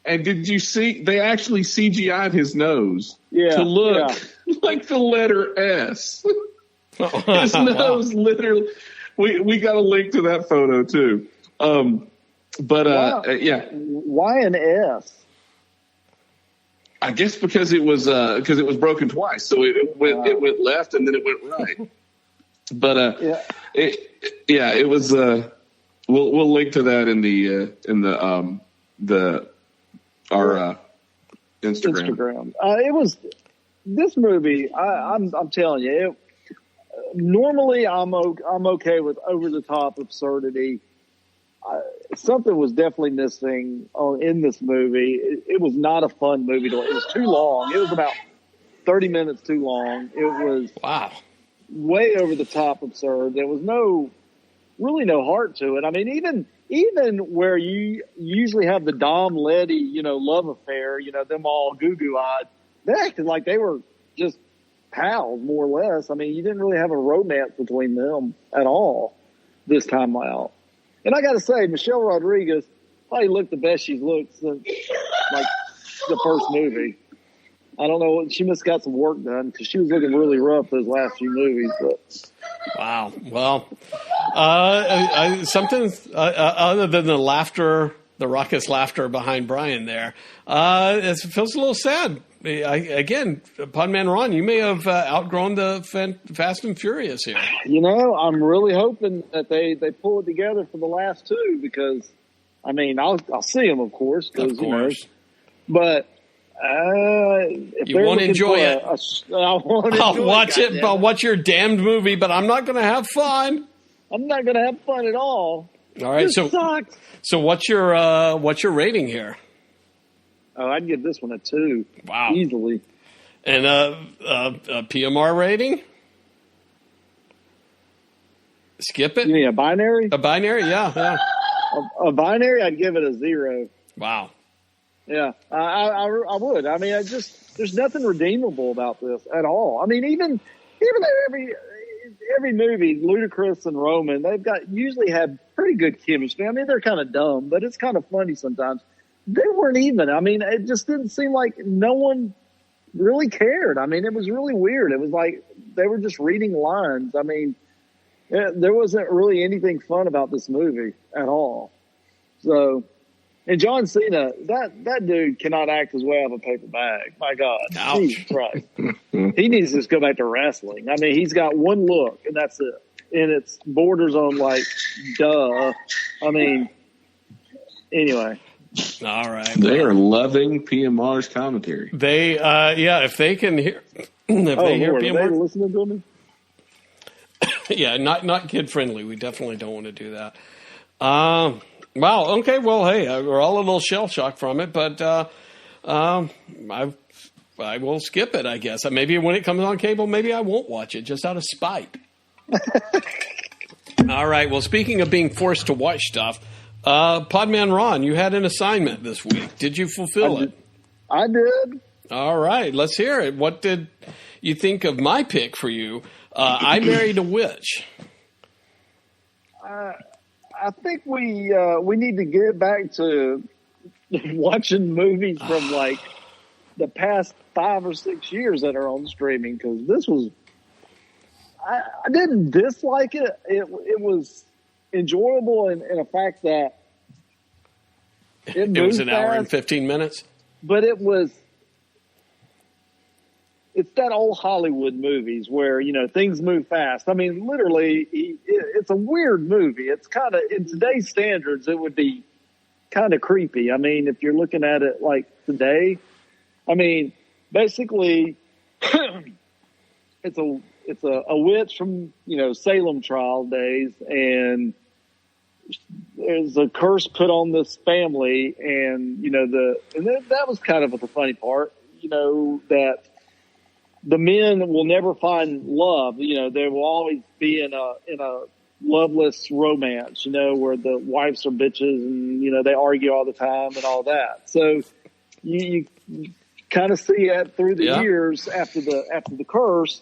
And did you see, they actually CGI'd his nose to look like the letter S. His nose literally, we got a link to that photo too. Why an S? I guess because it was broken twice. So it went left and then it went right. But it was. We'll link to that in our Instagram. It was. this movie, I'm telling you, normally I'm okay with over the top absurdity. Something was definitely missing in this movie. It was not a fun movie. It was too long. It was about 30 minutes too long. It was way over the top absurd. There was really no heart to it. I mean, even where you usually have the Dom Letty, love affair, them all goo-goo eyed, they acted like they were just pals, more or less. I mean, you didn't really have a romance between them at all this time out. And I got to say, Michelle Rodriguez probably looked the best she's looked since like the first movie. I don't know. She must have got some work done because she was looking really rough those last few movies. But wow. Well, something other than the laughter, the raucous laughter behind Brian there, it feels a little sad. Again, Podman Ron, you may have outgrown the Fast and Furious here. I'm really hoping that they pull it together for the last two because, I mean, I'll see them, of course. Of course. But if you won't enjoy it. I'll watch it. I'll watch your damned movie, but I'm not going to have fun. I'm not going to have fun at all. All right. This sucks. So what's your rating here? Oh, I'd give this one a 2. Wow. Easily. And a PMR rating? Skip it? You mean a binary? A binary, yeah. A binary, I'd give it a 0. Wow. Yeah, I would. I mean, there's nothing redeemable about this at all. I mean, even though every movie, Ludacris and Roman, usually have pretty good chemistry. I mean, they're kind of dumb, but it's kind of funny sometimes. They weren't even. I mean, it just didn't seem like no one really cared. I mean, it was really weird. It was like they were just reading lines. I mean, there wasn't really anything fun about this movie at all. So, and John Cena, that dude cannot act his way out of a paper bag. My God. Ouch. Jesus Christ. He needs to just go back to wrestling. I mean, he's got one look, and that's it. And it's borders on like, duh. I mean, anyway. All right. They are loving PMR's commentary. They, if they can hear, they hear PMR, are they listening to me? Yeah, not kid friendly. We definitely don't want to do that. Wow. Okay. Well, hey, we're all a little shell shocked from it, but I will skip it. I guess maybe when it comes on cable, maybe I won't watch it just out of spite. All right. Well, speaking of being forced to watch stuff. Podman Ron, you had an assignment this week. Did you fulfill it? I did. All right, let's hear it. What did you think of my pick for you? I Married a Witch. I think we need to get back to watching movies from like the past 5 or 6 years that are on streaming because this was. I didn't dislike it. It was enjoyable in a fact that it was an fast, hour and 15 minutes. But it's that old Hollywood movies where, things move fast. I mean, literally, it's a weird movie. It's kind of, in today's standards, it would be kind of creepy. I mean, if you're looking at it like today, I mean, basically, it's a witch from, Salem trial days, and there's a curse put on this family, and that was kind of the funny part, that the men will never find love. They will always be in a loveless romance, where the wives are bitches and they argue all the time and all that. So you kind of see that through the years after the curse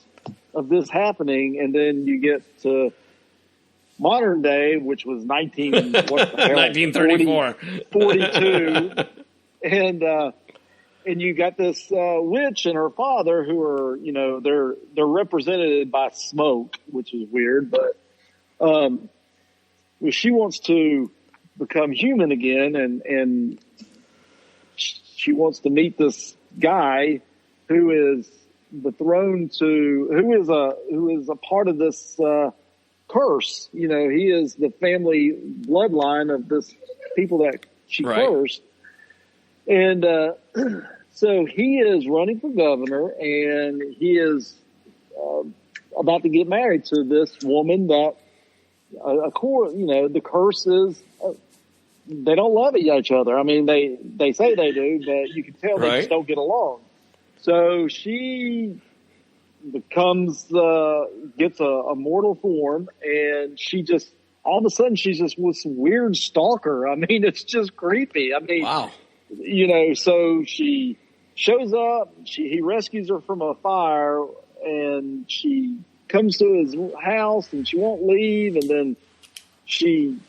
of this happening, and then you get to modern day, which was 1934, 42, and you got this witch and her father who are, they're represented by smoke, which is weird, but she wants to become human again, and she wants to meet this guy who is who is a part of this curse. He is the family bloodline of this people that she cursed. And So he is running for governor, and he is about to get married to this woman that, the curse is they don't love each other. I mean, they say they do, but you can tell they just don't get along. So she gets a mortal form, and she just, all of a sudden, she's just this weird stalker. I mean, it's just creepy. I mean, wow. So she shows up, he rescues her from a fire, and she comes to his house, and she won't leave, and then she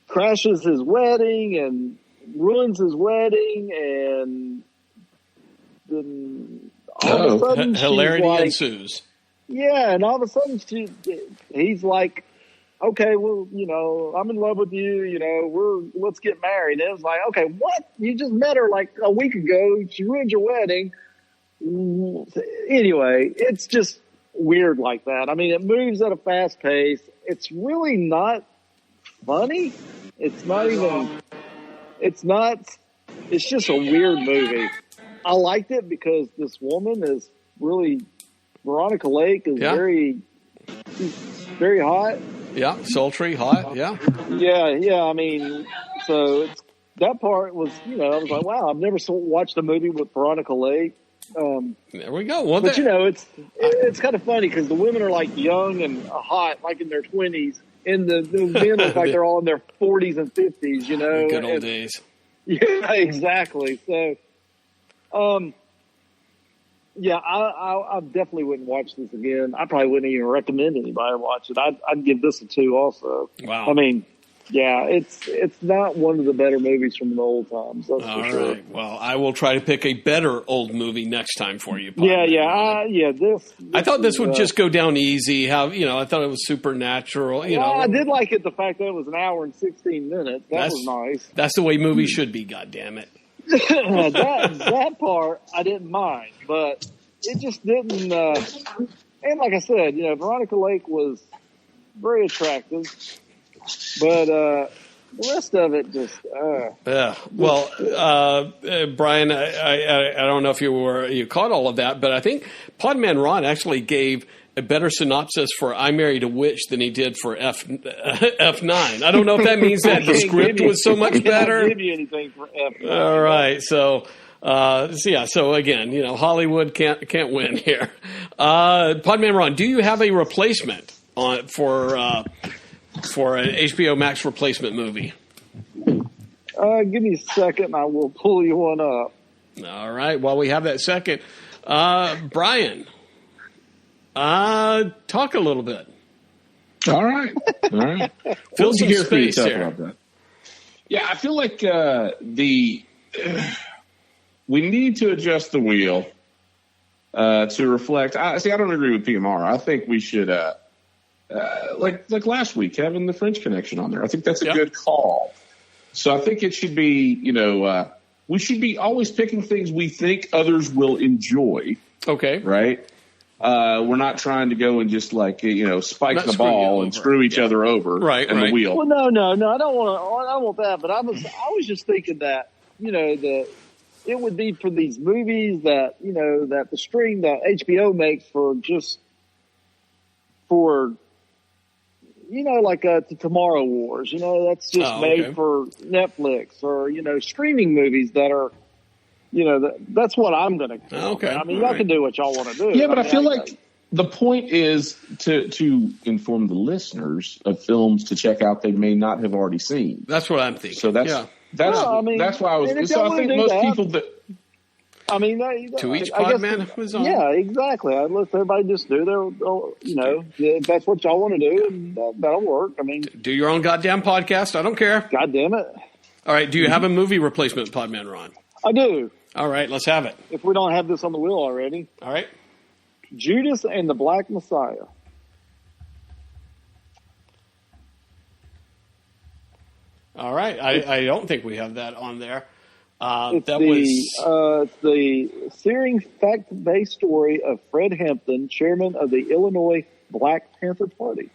crashes his wedding and ruins his wedding, and then all of a sudden hilarity ensues. Yeah, and all of a sudden he's like, okay, well, I'm in love with you, let's get married. And it was like, okay, what? You just met her like a week ago. She ruined your wedding. Anyway, it's just weird like that. I mean, it moves at a fast pace. It's really not funny. It's just a weird movie. I liked it because this woman is really, Veronica Lake is she's very hot. Yeah, sultry, hot, yeah. Yeah, I mean, so that part was, I was like, wow, I've never watched a movie with Veronica Lake. There we go. Well, but, it's kind of funny because the women are like young and hot, like in their 20s, and the men look like they're all in their 40s and 50s, Good old days. Yeah, exactly. So, I definitely wouldn't watch this again. I probably wouldn't even recommend anybody watch it. I'd give this a 2 also. Wow. I mean, yeah, it's not one of the better movies from the old times. That's for sure. Right. Well, I will try to pick a better old movie next time for you. This I thought this would just go down easy. I thought it was supernatural. I did like it. The fact that it was an hour and 16 minutes. That was nice. That's the way movies should be. God damn it. that part I didn't mind, but it just didn't. And like I said, Veronica Lake was very attractive, but the rest of it just. Yeah. Well, Brian, I don't know if you caught all of that, but I think Podman Ron actually gave a better synopsis for I Married a Witch than he did for F9. I don't know if that means that the script was so much better. I can't give you anything for F9. All right. So again, Hollywood can't win here. Podman Ron, do you have a replacement for an HBO Max replacement movie? Give me a second, I will pull you one up. All right. While we have that second, Brian, talk a little bit. All right. Fill some space here. Yeah, I feel like we need to adjust the wheel to reflect. I don't agree with PMR. I think we should, like last week, having the French Connection on there. I think that's a good call. So I think it should be, we should be always picking things we think others will enjoy. Okay. Right? We're not trying to go and just spike the ball and screw each other over the wheel. Well, no, I don't want that. But I was just thinking that it would be for these movies that that the stream that HBO makes for like the Tomorrow Wars. That's just made for Netflix or streaming movies that are. That's what I'm going to do. Okay. I mean, y'all can do what y'all want to do. Yeah, but I feel like the point is to inform the listeners of films to check out they may not have already seen. That's what I'm thinking. So that's why I was. So I think most people that. I mean, to each Podman who's on. Yeah, exactly. I'd let everybody just do their, if that's what y'all want to do, that'll work. I mean, do your own goddamn podcast. I don't care. God damn it. All right. Do you have a movie replacement, Podman Ron? I do. All right. Let's have it. If we don't have this on the wheel already. All right. Judas and the Black Messiah. All right. I don't think we have that on there. It's the searing fact-based story of Fred Hampton, chairman of the Illinois Black Panther Party.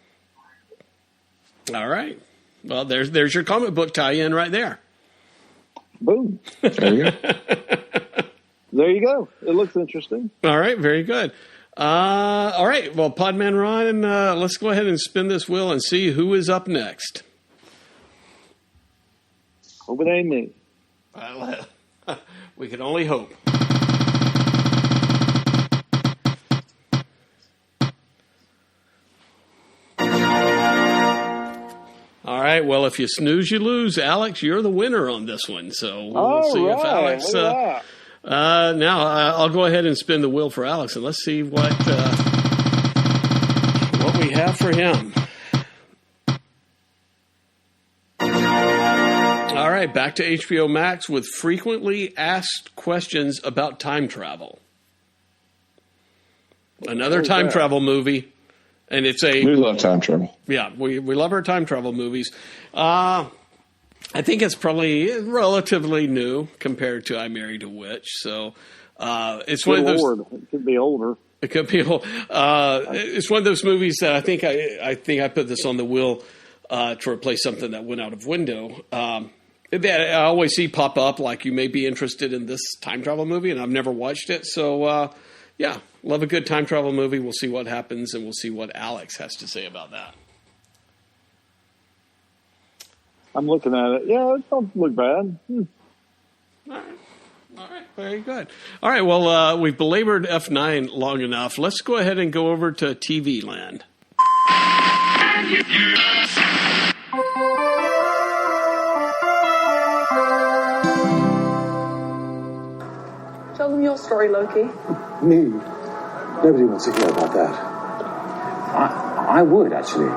All right. Well, there's your comic book tie-in right there. Boom. There you go. there you go. It looks interesting. All right, very good. All right, well, Podman Ron, let's go ahead and spin this wheel and see who is up next. Hope it ain't me. We can only hope. All right, well, if you snooze, you lose. Alex, you're the winner on this one. So we'll see if Alex... now, I'll go ahead and spin the wheel for Alex, and let's see what we have for him. All right, back to HBO Max with frequently asked questions about time travel. Another time travel movie, and it's a... We love time travel. Yeah, we love our time travel movies. I think it's probably relatively new compared to I Married a Witch. So it's one of those... It could be older. It could be old. It's one of those movies that I think I put this on the wheel to replace something that went out of window. That I always see pop up, like you may be interested in this time travel movie, and I've never watched it. So, yeah, love a good time travel movie. We'll see what happens, and we'll see what Alex has to say about that. I'm looking at it. Yeah, it don't look bad. All right, very good. All right, well, we've belabored F9 long enough. Let's go ahead and go over to TV land. Tell them your story, Loki. Me? Nobody wants to hear about that. I would, actually.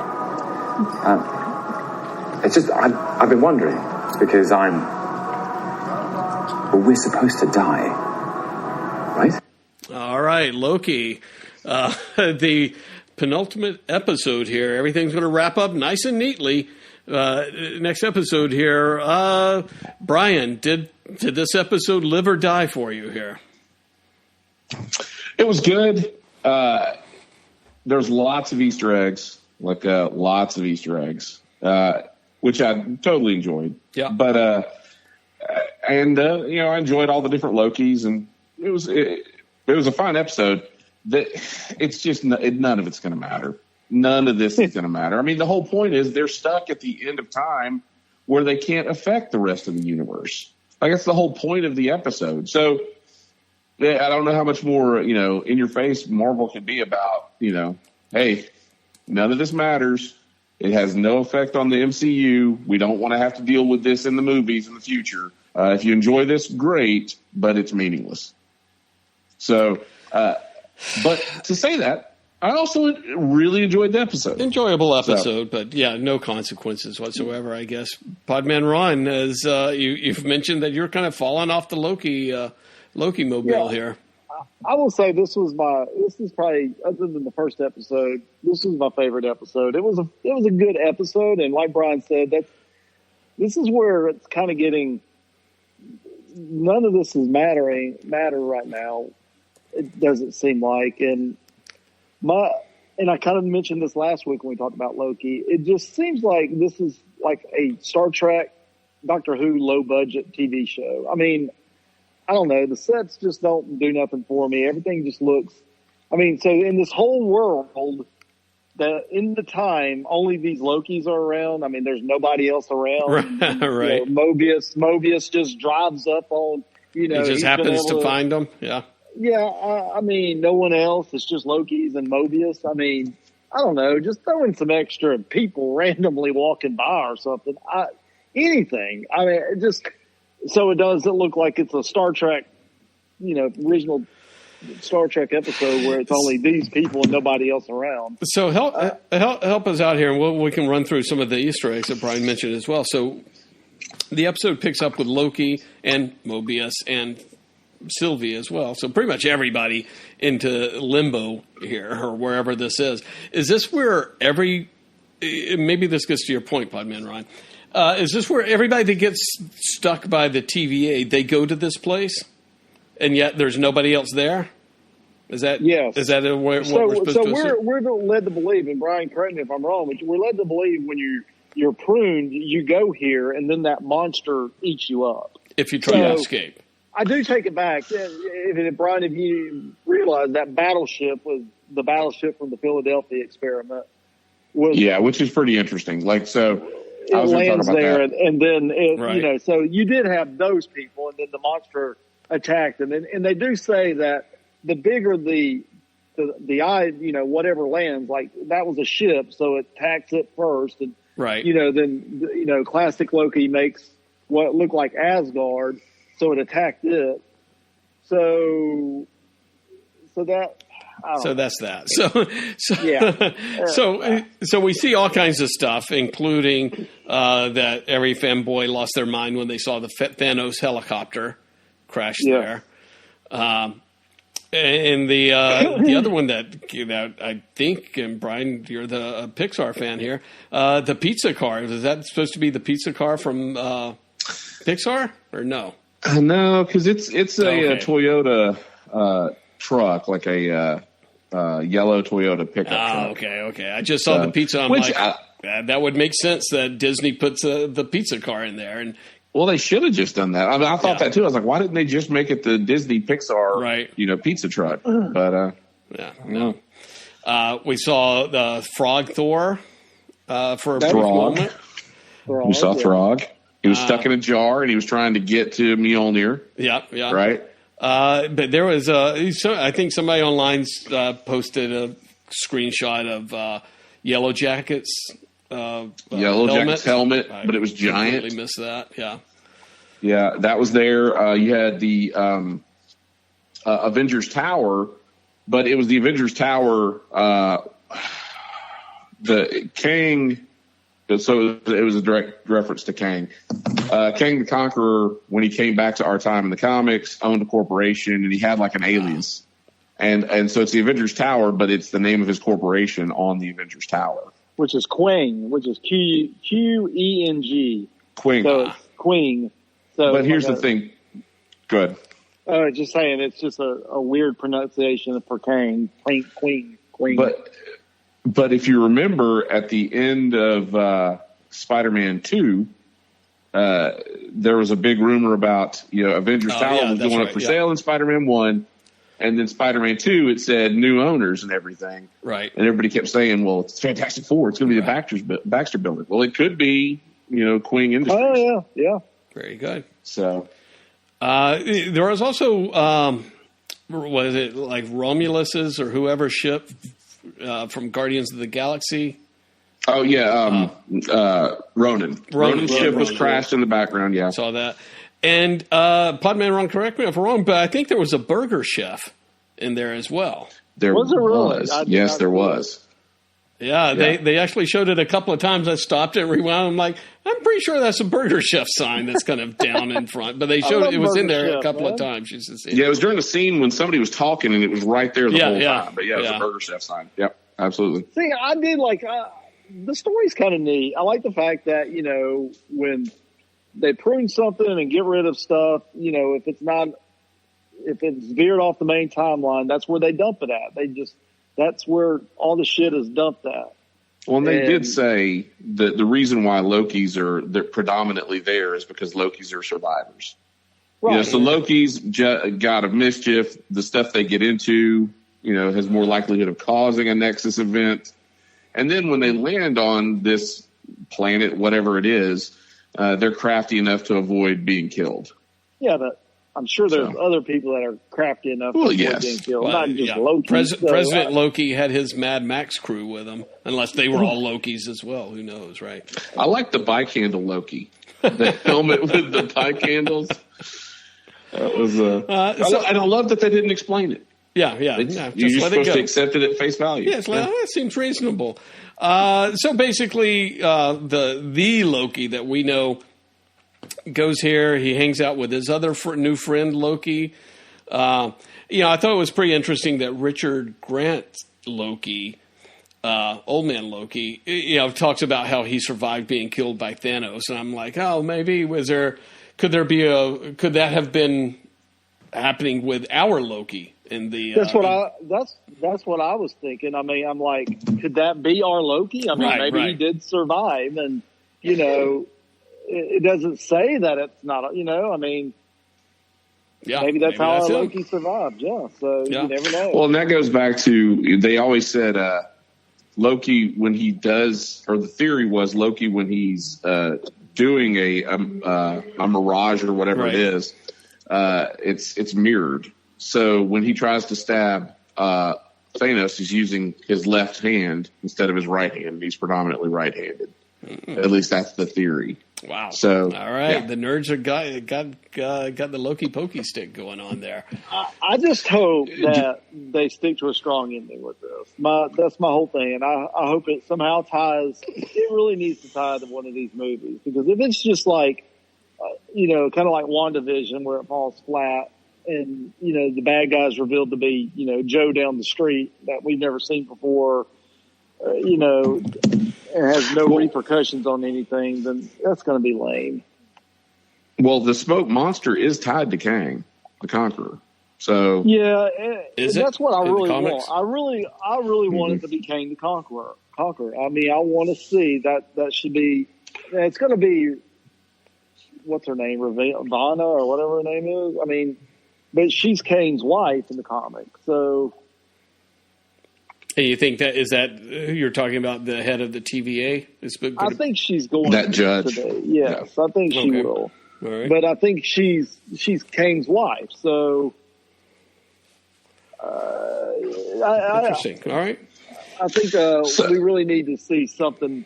It's just, I've been wondering, because we're supposed to die, right? All right, Loki. The penultimate episode here. Everything's going to wrap up nice and neatly. Next episode here. Brian, did this episode live or die for you here? It was good. There's lots of Easter eggs, lots of Easter eggs, which I totally enjoyed. Yeah. But I enjoyed all the different Lokis, and it was a fun episode. It's just none of it's going to matter. None of this is going to matter. I mean, the whole point is they're stuck at the end of time where they can't affect the rest of the universe. I guess the whole point of the episode. So I don't know how much more, in your face Marvel could be about, hey, none of this matters. It has no effect on the MCU. We don't want to have to deal with this in the movies in the future. If you enjoy this, great, but it's meaningless. So, but to say that, I also really enjoyed the episode. Enjoyable episode, but yeah, no consequences whatsoever, I guess. Podman Ron, as you've mentioned that you're kind of falling off the Loki mobile here. I will say this is probably, other than the first episode, this was my favorite episode. It was a good episode, and like Brian said, this is where it's kind of getting, none of this is matter right now. It doesn't seem like, and I kind of mentioned this last week when we talked about Loki. It just seems like this is like a Star Trek, Doctor Who low budget TV show. I mean, I don't know. The sets just don't do nothing for me. Everything just looks, so in this whole world, that in the time, only these Lokis are around. I mean, there's nobody else around. Right. Mobius just drives up on, he just happens to find them. Yeah. Yeah, no one else. It's just Loki's and Mobius. I mean, I don't know. Just throw in some extra people randomly walking by or something. Anything. I mean, it just so it doesn't look like it's a Star Trek, original Star Trek episode where it's only these people and nobody else around. So help us out here, and we can run through some of the Easter eggs that Brian mentioned as well. So the episode picks up with Loki and Mobius and Sylvie as well. So pretty much everybody into limbo here or wherever this is. Is this where maybe this gets to your point, Podman Ron. Is this where everybody that gets stuck by the TVA, they go to this place and yet there's nobody else there? Is that, yes. Is that what we're supposed to assume? We're led to believe, and Brian, correct me if I'm wrong, but we're led to believe when you're pruned, you go here and then that monster eats you up. If you try to escape. I do take it back. Brian, if you realize that battleship was the battleship from the Philadelphia experiment. Which is pretty interesting. Like, so it lands there, and then right. so you did have those people, and then the monster attacked them, and they do say that the bigger the eye, whatever lands, like that was a ship, so it attacks it first, and right. Then classic Loki makes what looked like Asgard, so it attacked it. So that. So that's that. Yeah. So we see all kinds of stuff, including that every fanboy lost their mind when they saw the Thanos helicopter crash there. And the other one that I think, and Brian, you're the Pixar fan here, the pizza car. Is that supposed to be the pizza car from Pixar or no? No, because it's a Toyota truck, like a yellow Toyota pickup truck. Okay. I just saw the pizza. I'm that would make sense that Disney puts the pizza car in there. And well, they should have just done that. I mean, I thought that too. I was like, why didn't they just make it the Disney Pixar, pizza truck? But no. We saw the Frog Thor for a brief moment. Throg, we saw Throg. He was stuck in a jar, and he was trying to get to Mjolnir. Yeah. Right. But there was I think somebody online posted a screenshot of Yellow Jacket's Jacket's helmet, but it was giant. Really missed that. Yeah, that was there. You had the Avengers Tower, but it was the Avengers Tower. The Kang. So it was a direct reference to Kang. Kang the Conqueror, when he came back to our time in the comics, owned a corporation, and he had like an alias. And so it's the Avengers Tower, but it's the name of his corporation on the Avengers Tower. Which is Quang, which is Qeng. Quang. So it's Queen. So, but here's the thing. Good. Just saying, it's just a weird pronunciation for Kang. Queen. But if you remember, at the end of Spider-Man 2, there was a big rumor about Avengers Tower was going up for sale in Spider-Man 1, and then Spider-Man 2 it said new owners and everything. Right. And everybody kept saying, "Well, it's Fantastic Four. It's going to be the Baxter Building." Well, it could be Queen Industries. Oh yeah. Very good. So there was also was it like Romulus's or whoever's ship from Guardians of the Galaxy? Oh yeah, Ronan. Ronan's ship was crashed in the background. Yeah, saw that. And Podman, Ron, correct me if I'm wrong, but I think there was a burger chef in there as well. There was. There really? Yes, there was. Yeah, they actually showed it a couple of times. I stopped and rewound. I'm like, I'm pretty sure that's a burger chef sign that's kind of down in front. But they showed it was in there a couple of times. Yeah, it was during the scene when somebody was talking, and it was right there the whole time. But it was a burger chef sign. Yep, absolutely. See, I did like the story's kind of neat. I like the fact that when they prune something and get rid of stuff, if it's veered off the main timeline, that's where they dump it at. That's where all the shit is dumped at. Well, and they did say that the reason why Lokis they're predominantly there is because Lokis are survivors. Right. So Loki's god of mischief, the stuff they get into, has more likelihood of causing a Nexus event. And then when they land on this planet, whatever it is, they're crafty enough to avoid being killed. Yeah, but I'm sure there's other people that are crafty enough to avoid being killed, not just Loki. President Loki had his Mad Max crew with him, unless they were all Lokis as well. Who knows, right? I like the bike handle Loki. The helmet with the bike handles. That was and I love that they didn't explain it. Yeah. You're just supposed to accept it at face value. Yeah, that seems reasonable. So basically, the Loki that we know goes here. He hangs out with his other new friend Loki. I thought it was pretty interesting that Richard Grant Loki, Old Man Loki, talks about how he survived being killed by Thanos, and I'm like, oh, maybe could that have been happening with our Loki in the? That's what I was thinking. I mean, I'm like, could that be our Loki? I mean, maybe he did survive, and it doesn't say that it's not. I mean, Yeah, maybe that's how it. Loki survived. Yeah, so you never know. Well, and that goes back to, they always said Loki when he does, or the theory was Loki when he's doing a mirage or whatever it is, it's mirrored. So when he tries to stab Thanos, he's using his left hand instead of his right hand. He's predominantly right-handed. At least that's the theory. Wow. So all right, the nerds are got the Loki pokey stick going on there. I just hope that they stick to a strong ending with this. That's my whole thing, and I hope it somehow ties. It really needs to tie to one of these movies, because if it's just like, kind of like WandaVision where it falls flat, and the bad guys revealed to be Joe down the street that we've never seen before, it has no repercussions on anything, then that's going to be lame. Well, the smoke monster is tied to Kang, the Conqueror. So that's what I really want. I really want it to be Kang the Conqueror. I mean, I want to see that should be. It's going to be, what's her name, Ravonna or whatever her name is. I mean, but she's Kang's wife in the comic, so. And you think that you're talking about the head of the TVA? I think she's going that judge today. Yes, yeah. I think she will. All right. But I think she's Kang's wife. So interesting. All right. I think we really need to see something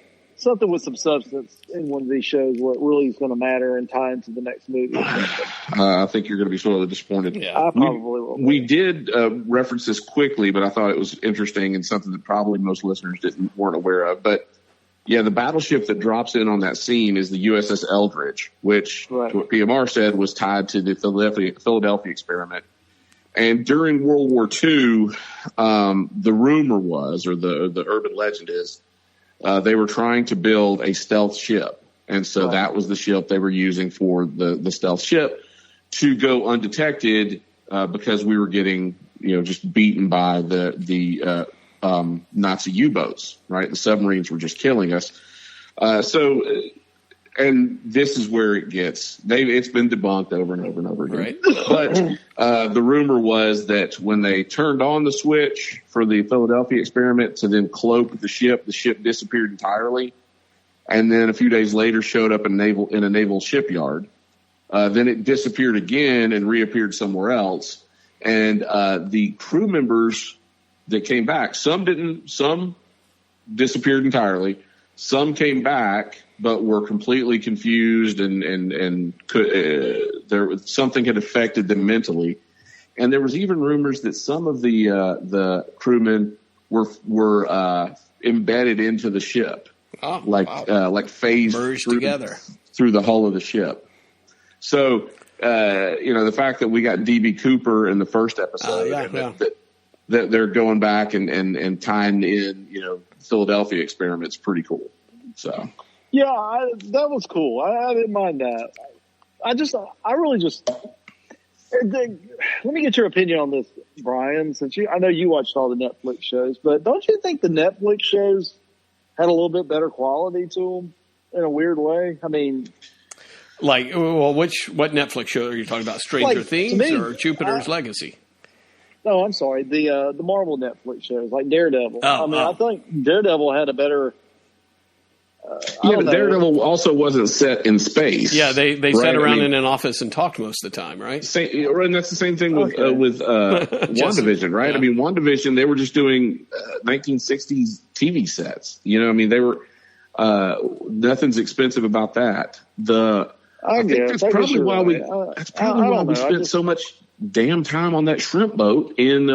with some substance in one of these shows where it really is going to matter and tie into the next movie. I think you're going to be sorely disappointed. Yeah, I probably will. We did reference this quickly, but I thought it was interesting and something that probably most listeners weren't aware of. But yeah, the battleship that drops in on that scene is the USS Eldridge, which, what PMR said, was tied to the Philadelphia experiment. And during World War II, the rumor was, or the urban legend is, they were trying to build a stealth ship. And so that was the ship they were using for the stealth ship to go undetected, because we were getting, just beaten by the Nazi U-boats, right? The submarines were just killing us. And this is where it gets, it's been debunked over and over and over again. Right. But the rumor was that when they turned on the switch for the Philadelphia experiment to then cloak the ship disappeared entirely. And then a few days later showed up in a naval shipyard. Then it disappeared again and reappeared somewhere else. And the crew members that came back, some disappeared entirely. Some came back, but were completely confused and something had affected them mentally. And there was even rumors that some of the crewmen were embedded into the ship, like phased together through the hull of the ship. So the fact that we got DB Cooper in the first episode, that they're going back and tying in Philadelphia experiment's pretty cool. So. Yeah, that was cool. I didn't mind that. I really just. Let me get your opinion on this, Brian. Since I know you watched all the Netflix shows, but don't you think the Netflix shows had a little bit better quality to them in a weird way? I mean, what Netflix show are you talking about? Stranger Things or Jupiter's Legacy? No, I'm sorry. The Marvel Netflix shows like Daredevil. I think Daredevil had a better. But Daredevil also wasn't set in space. Yeah, they sat around in an office and talked most of the time, right? And that's the same thing with WandaVision, right? Yeah. I mean, WandaVision, they were just doing 1960s TV sets. They were nothing's expensive about that. I think that's probably why we spent so much damn time on that shrimp boat in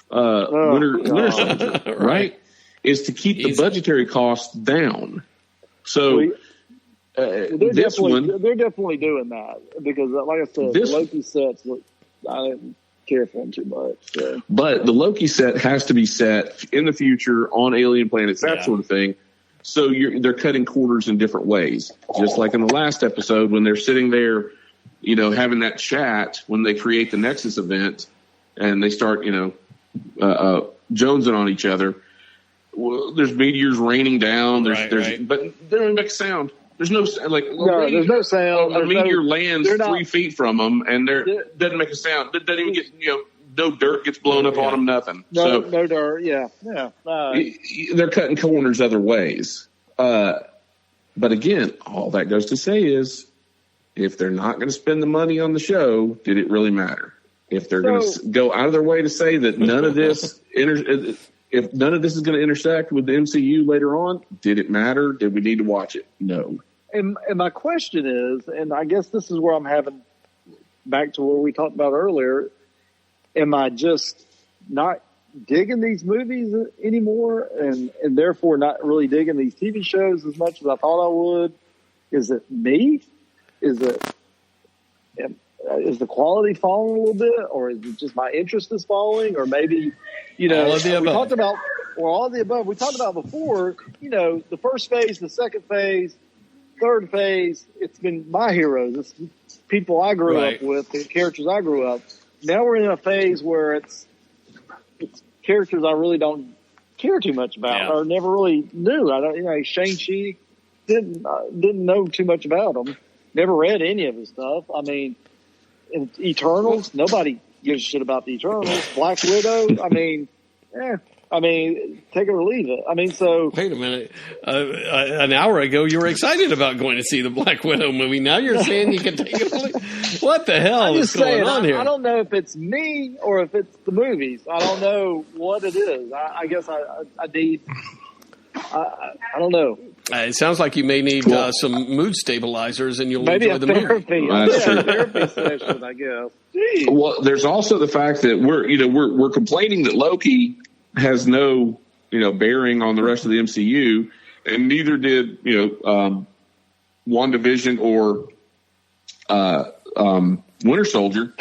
Winter Soldier, right? Is to keep the budgetary costs down. So they're definitely doing that because, like I said, the Loki sets I didn't care for them too much. So. But the Loki set has to be set in the future on alien planets, that sort of thing. So they're cutting corners in different ways, just like in the last episode when they're sitting there, having that chat when they create the Nexus event and they start, jonesing on each other. Well, there's meteors raining down. But they don't make a sound. There's no there's no sound. A meteor lands they're not- 3 feet from them, and doesn't make a sound. Doesn't even get no dirt gets blown up on them. Nothing. No dirt. Yeah. They're cutting corners other ways. But again, all that goes to say is, if they're not going to spend the money on the show, did it really matter? If they're going to go out of their way to say that none of this if none of this is going to intersect with the MCU later on, did it matter? Did we need to watch it? No. And my question is, and I guess this is where I'm having back to what we talked about earlier, am I just not digging these movies anymore and therefore not really digging these TV shows as much as I thought I would? Is it me? Is the quality falling a little bit, or is it just my interest is falling, or maybe, all of the above. We talked about, or all of the above. We talked about before, the first phase, the second phase, third phase. It's been my heroes. It's people I grew up with, the characters I grew up. Now we're in a phase where it's characters I really don't care too much about, or never really knew. I don't, Shang-Chi didn't know too much about him. Never read any of his stuff. I mean, Eternals, nobody gives a shit about the Eternals. Black Widow, take it or leave it. Wait a minute. An hour ago, you were excited about going to see the Black Widow movie. Now you're saying you can take it or leave it. What the hell is going on here? I don't know if it's me or if it's the movies. I don't know what it is. I guess I need. I don't know. It sounds like you may need some mood stabilizers, and you'll maybe enjoy the movie. That's true. Therapy session, I guess. Jeez. Well, there's also the fact that we're complaining that Loki has no bearing on the rest of the MCU, and neither did WandaVision or Winter Soldier.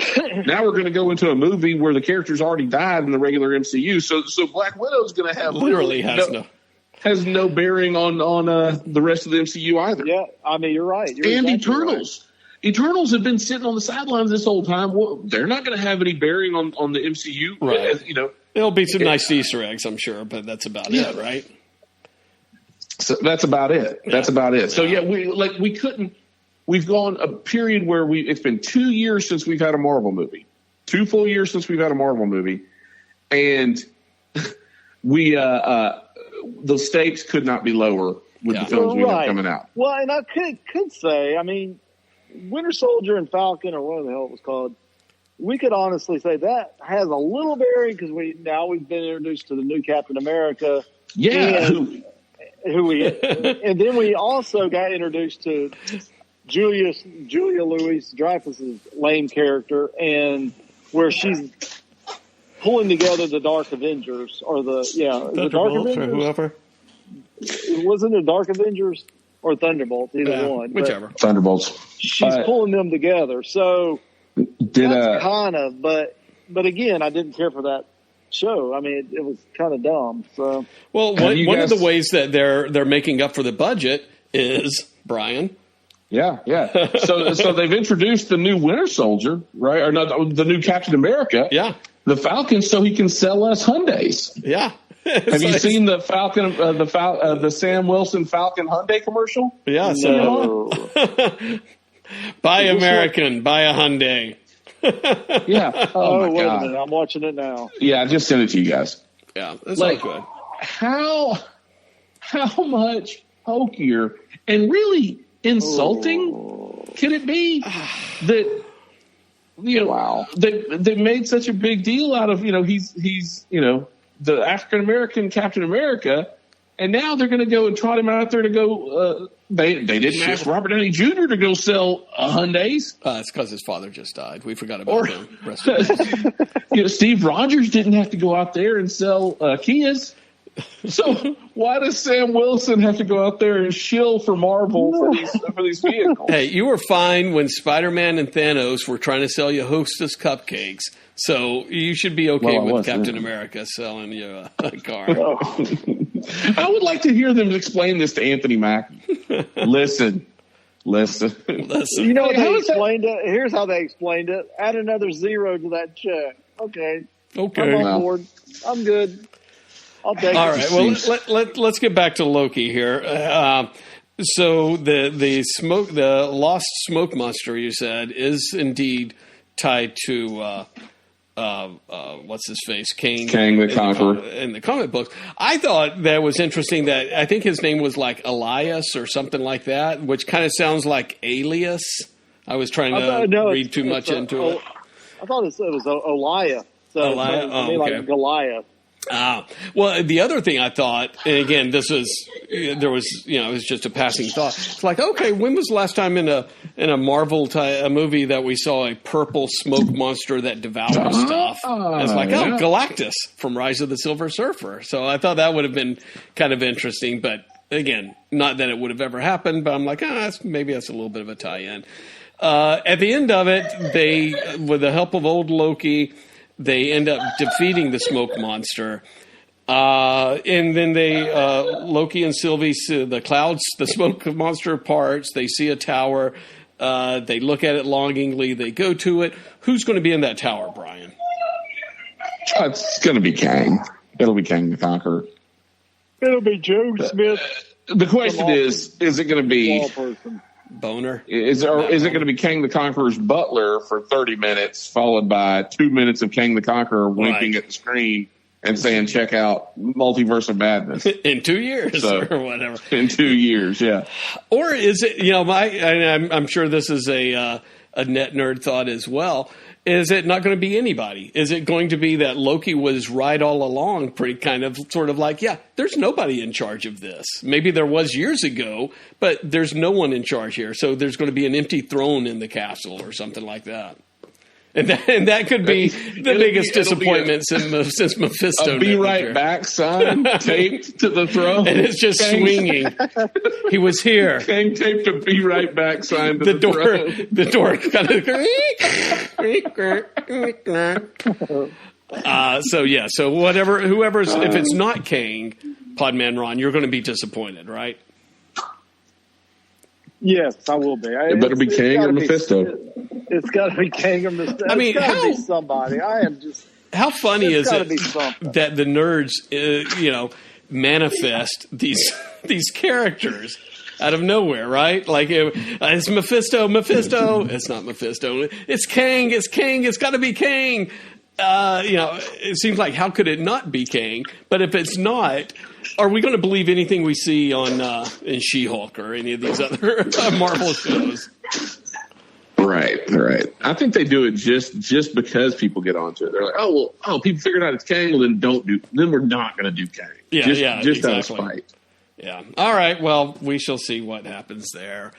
Now we're going to go into a movie where the characters already died in the regular MCU, so Black Widow's going to have has no bearing on the rest of the MCU either. Yeah, you're right. And exactly Eternals. Right. Eternals have been sitting on the sidelines this whole time. Well, they're not going to have any bearing on the MCU. Right. There'll be some nice Easter eggs, I'm sure, but that's about it, right? So that's about it. That's about it. So we've gone a period where it's been 2 years since we've had a Marvel movie. 2 full years since we've had a Marvel movie. And the stakes could not be lower with the films we have coming out. Well, and I could say, Winter Soldier and Falcon, or whatever the hell it was called, we could honestly say that has a little bearing because we've been introduced to the new Captain America. Yeah. And then we also got introduced to Julia Louis-Dreyfus's lame character, and where she's pulling together the Dark Avengers, or the Dark Avengers, or whoever. Wasn't it Dark Avengers or Thunderbolts? Either one, whichever. Thunderbolts. She's pulling them together. So that's kind of, but again, I didn't care for that show. It was kind of dumb. So one of the ways that they're making up for the budget is, Brian. Yeah. So they've introduced the new Winter Soldier, right? Or not the new Captain America. Yeah. The Falcon, so he can sell us Hyundais. Yeah. Have you seen the Falcon, the Sam Wilson Falcon Hyundai commercial? Yeah. No. Buy American, buy a Hyundai. Yeah. Oh wait a minute, I'm watching it now. Yeah, I just sent it to you guys. Yeah, that's not good. How much hokier and really insulting can it be that they made such a big deal out of he's the African American Captain America, and now they're going to go and trot him out there to go. They didn't ask Robert Downey Jr. to go sell Hyundais. It's because his father just died. We forgot about him. Steve Rogers didn't have to go out there and sell Kias. So why does Sam Wilson have to go out there and shill for Marvel for these vehicles? Hey, you were fine when Spider-Man and Thanos were trying to sell you Hostess cupcakes. So you should be okay with Captain America selling you a car. I would like to hear them explain this to Anthony Mackie. Listen. You know what they explained it? Here's how they explained it. Add another 0 to that check. Okay. I'm on board. I'm good. I'll take it. All right. Well, let's get back to Loki here. So the lost smoke monster, you said, is indeed tied to what's his face, Kang the Conqueror in the comic books. I thought that was interesting. That I think his name was like Elias or something like that, which kind of sounds like Alias. I was trying to read too much into it. I thought it was Oliah. So Oliah? Okay. Like Goliath. Well, the other thing I thought, and again, it was just a passing thought. It's like, okay, when was the last time in a Marvel a movie that we saw a purple smoke monster that devours stuff? And it's like, Galactus from Rise of the Silver Surfer. So I thought that would have been kind of interesting, but again, not that it would have ever happened, but I'm like, maybe that's a little bit of a tie-in. At the end of it, they, with the help of old Loki, they end up defeating the smoke monster. And then Loki and Sylvie see the smoke monster parts. They see a tower. They look at it longingly. They go to it. Who's going to be in that tower, Brian? It's going to be Kang. It'll be Kang the Conqueror. It'll be Joe Smith. The question is it going to be Boner? Is it going to be Kang the Conqueror's butler for 30 minutes, followed by 2 minutes of Kang the Conqueror winking at the screen and saying, check out Multiverse of Madness. In 2 years or whatever. In 2 years, yeah. Or is it, I'm sure this is a net nerd thought as well. Is it not going to be anybody? Is it going to be that Loki was right all along, pretty kind of sort of like, there's nobody in charge of this. Maybe there was years ago, but there's no one in charge here. So there's going to be an empty throne in the castle or something like that. And that could be the biggest disappointment since Mephisto. A be right back sign taped to the throne. And it's just swinging. He was here. Kang taped a be right back sign to the throne. The door kind of. So whoever's, if it's not Kang, Podman Ron, you're going to be disappointed, right? Yes, I will be. It better be Kang or Mephisto. It's got to be Kang or Mephisto. I mean, it's got to be somebody. I am just. How funny is it that the nerds, manifest these characters out of nowhere, right? Like it's Mephisto. It's not Mephisto. It's Kang. It's got to be Kang. It seems like how could it not be Kang? But if it's not, are we going to believe anything we see on in She-Hulk or any of these other Marvel shows? Right. I think they do it just because people get onto it. They're like, people figured out it's Kang. Well, then we're not going to do Kang. Just exactly. Out of spite. Yeah. All right. Well, we shall see what happens there.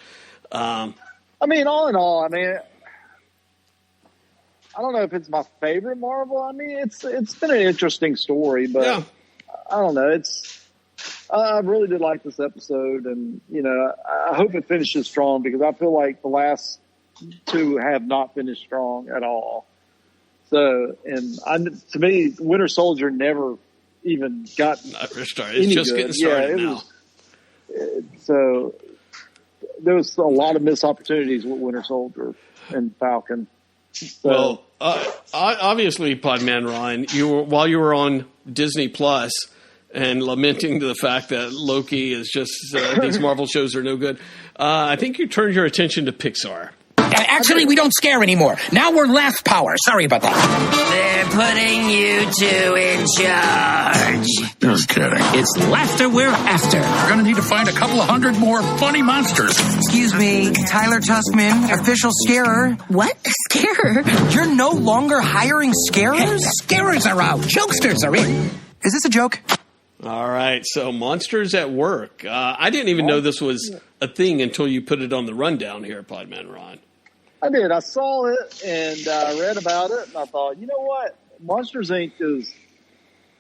All in all, I don't know if it's my favorite Marvel. It's been an interesting story, but I don't know. I really did like this episode, and I hope it finishes strong because I feel like the last two have not finished strong at all. So, to me, Winter Soldier never even got started. It's just getting started now. So there was a lot of missed opportunities with Winter Soldier and Falcon. So, obviously, Podman Ryan, while you were on Disney Plus and lamenting the fact that Loki is just these Marvel shows are no good, I think you turned your attention to Pixar. Actually, we don't scare anymore. Now we're laugh power. Sorry about that. They're putting you two in charge. Just kidding. It's laughter we're after. We're going to need to find a couple of hundred more funny monsters. Excuse me, Tyler Tuskman, official scarer. What? Scarer? You're no longer hiring scarers? Scarers are out. Jokesters are in. Is this a joke? All right, so Monsters at Work. I didn't even know this was a thing until you put it on the rundown here, Podman Ron. I did. I saw it and I read about it, and I thought, you know what? Monsters, Inc. is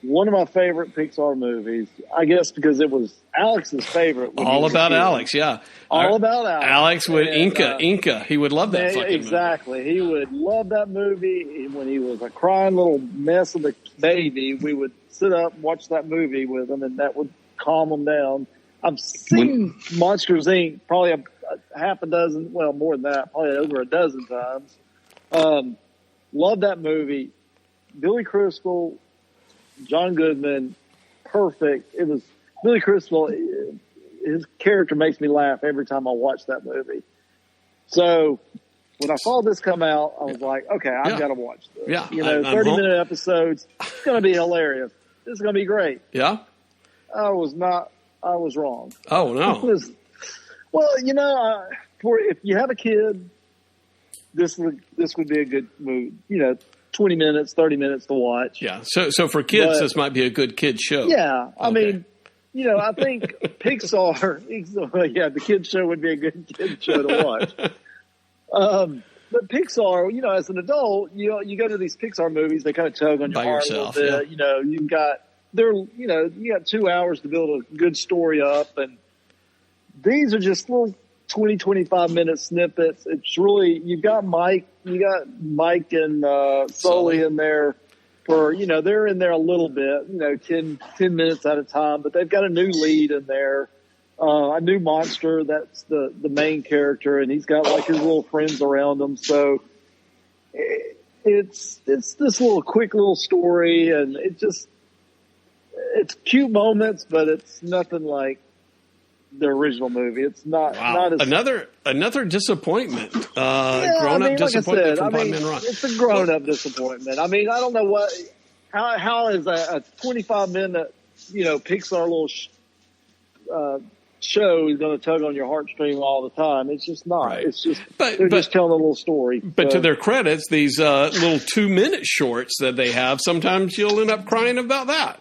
one of my favorite Pixar movies. I guess because it was Alex's favorite. All about Alex, yeah. All about Alex. Alex with Inca. He would love that fucking exactly. movie. He would love that movie. When he was a crying little mess of a baby, we would sit up and watch that movie with him, and that would calm him down. I've seen Monsters, Inc. probably a half a dozen, well, more than that, probably over a dozen times. Love that movie. Billy Crystal, John Goodman, perfect. It was Billy Crystal. his character makes me laugh every time I watch that movie. So when I saw this come out, I was like, okay, I've got to watch this. Yeah. 30-minute episodes. It's going to be hilarious. This is going to be great. Yeah. I was wrong. Oh, no. If you have a kid, this would be a good movie. 20 minutes, 30 minutes to watch. Yeah. So for kids, this might be a good kid show. Yeah. I mean, I think Pixar, the kid show would be a good kid show to watch. But Pixar, as an adult, you go to these Pixar movies, they kind of tug on your heart a little bit. Yeah. You got 2 hours to build a good story up, and these are just little 20, 25 minute snippets. It's really, you got Mike and Sully in there for, they're in there a little bit, 10 minutes at a time, but they've got a new lead in there. A new monster, that's the main character, and he's got like his little friends around him. So it's this little quick little story, and it's cute moments, but it's nothing like the original movie. It's not. Wow. Not as, another disappointment. Grown-up disappointment from Podman Ron. It's a grown-up disappointment. I mean, I don't know how is a 25-minute Pixar little show is going to tug on your heartstring all the time. It's just not. Right. It's just they're just telling a little story. But to their credits, these little 2-minute shorts that they have, sometimes you'll end up crying about that.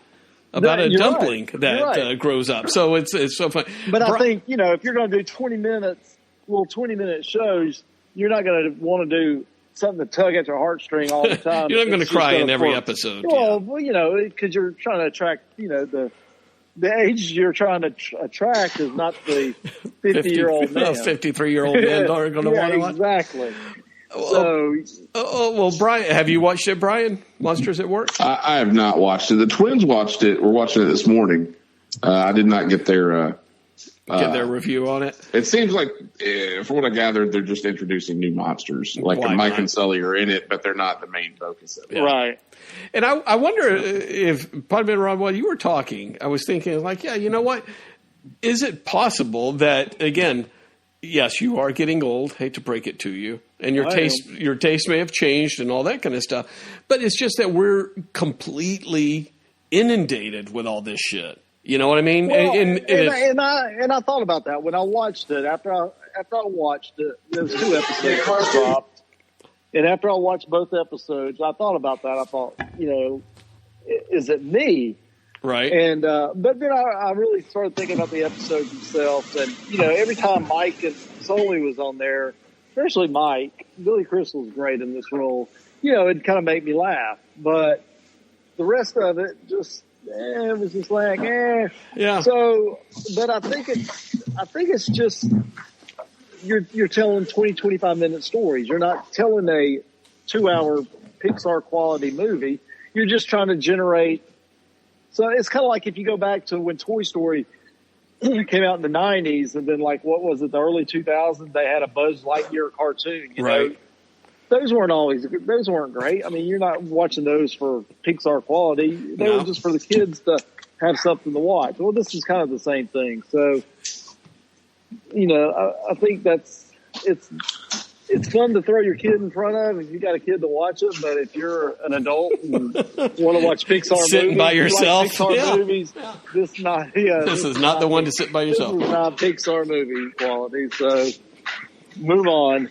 About a dumpling that grows up. So it's so fun. But I think, if you're going to do 20-minute shows, you're not going to want to do something to tug at your heartstring all the time. You're not going to cry in every episode. Well, because you're trying to attract, the age you're trying to attract is not the 50-year-old man. 53-year-old men aren't going to want to watch. Exactly. Well, Brian, have you watched it, Brian? Monsters at Work? I have not watched it. The twins watched it. We're watching it this morning. I did not get their review on it. It seems like, from what I gathered, they're just introducing new monsters. Like Mike and Sully are in it, but they're not the main focus of it. Yeah. Right. And I wonder if, Podman Ron, while you were talking, I was thinking, you know what? Is it possible that, again, yes, you are getting old. Hate to break it to you, and your taste may have changed and all that kind of stuff. But it's just that we're completely inundated with all this shit. You know what I mean? Well, and I thought about that when I watched it. After I watched it, there was 2 episodes dropped, and after I watched both episodes, I thought about that. I thought, is it me? Right. And but then I really started thinking about the episodes themselves, and every time Mike and Sully was on there, especially Mike, Billy Crystal's great in this role. It kind of made me laugh, but the rest of it just it was just like yeah. So, but I think it's just you're telling 20, 25 minute stories. You're not telling a 2-hour Pixar quality movie. You're just trying to generate. So it's kind of like if you go back to when Toy Story came out in the 90s, and then what was it, the early 2000s, they had a Buzz Lightyear cartoon. Right. Those weren't great. I mean, you're not watching those for Pixar quality. They were just for the kids to have something to watch. Well, this is kind of the same thing. So, I think it's fun to throw your kid in front of if you got a kid to watch it. But if you're an adult and want to watch Pixar sitting movies, by yourself, Pixar movies, this is not the one to sit by yourself. This is not Pixar movie quality. So, move on.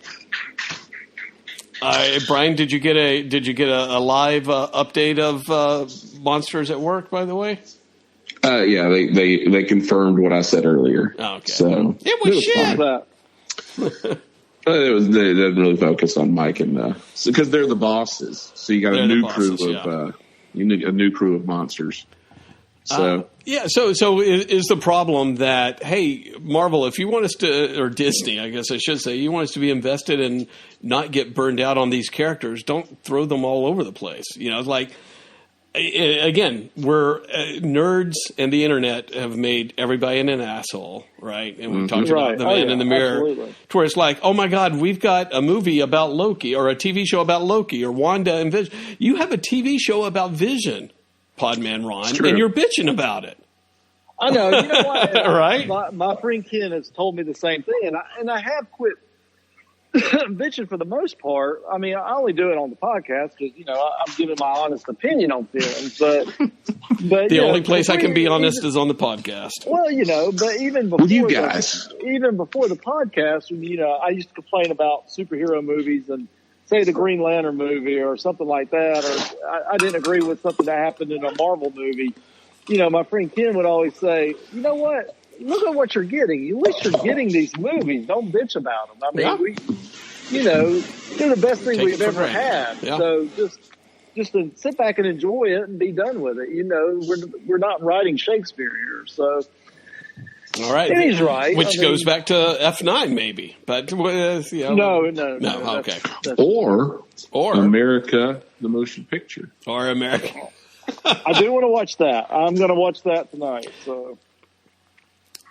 Brian, did you get a live update of Monsters at Work? By the way, yeah, they confirmed what I said earlier. Oh, okay, so it was shit. They didn't really focus on Mike and because they're the bosses. So you got a new crew of a new crew of monsters. So So is the problem that, hey, Marvel, if you want us to, or Disney, I guess I should say, you want us to be invested and not get burned out on these characters, don't throw them all over the place. It's like, again, we're nerds and the internet have made everybody an asshole, right? And we talked about the man in the mirror, absolutely. To where it's like, oh my God, we've got a movie about Loki or a TV show about Loki or Wanda and Vision. You have a TV show about Vision, Podman Ron, and you're bitching about it. I know. You know what? Right? My friend Ken has told me the same thing, and I have quit bitching for the most part. I mean, I only do it on the podcast because, I'm giving my honest opinion on films. But the only place I can be honest is on the podcast. Well, but even before you guys, even before the podcast, I used to complain about superhero movies and say the Green Lantern movie or something like that, or I didn't agree with something that happened in a Marvel movie. My friend Ken would always say, you know what? Look at what you're getting. At least you're getting these movies. Don't bitch about them. I mean, they're the best thing we've ever had. Yeah. So just to sit back and enjoy it and be done with it. We're not writing Shakespeare here. So, all right. And he's right. Which goes back to F9 maybe, but No. Okay. Or America, the motion picture, or America. I do want to watch that. I'm going to watch that tonight. So.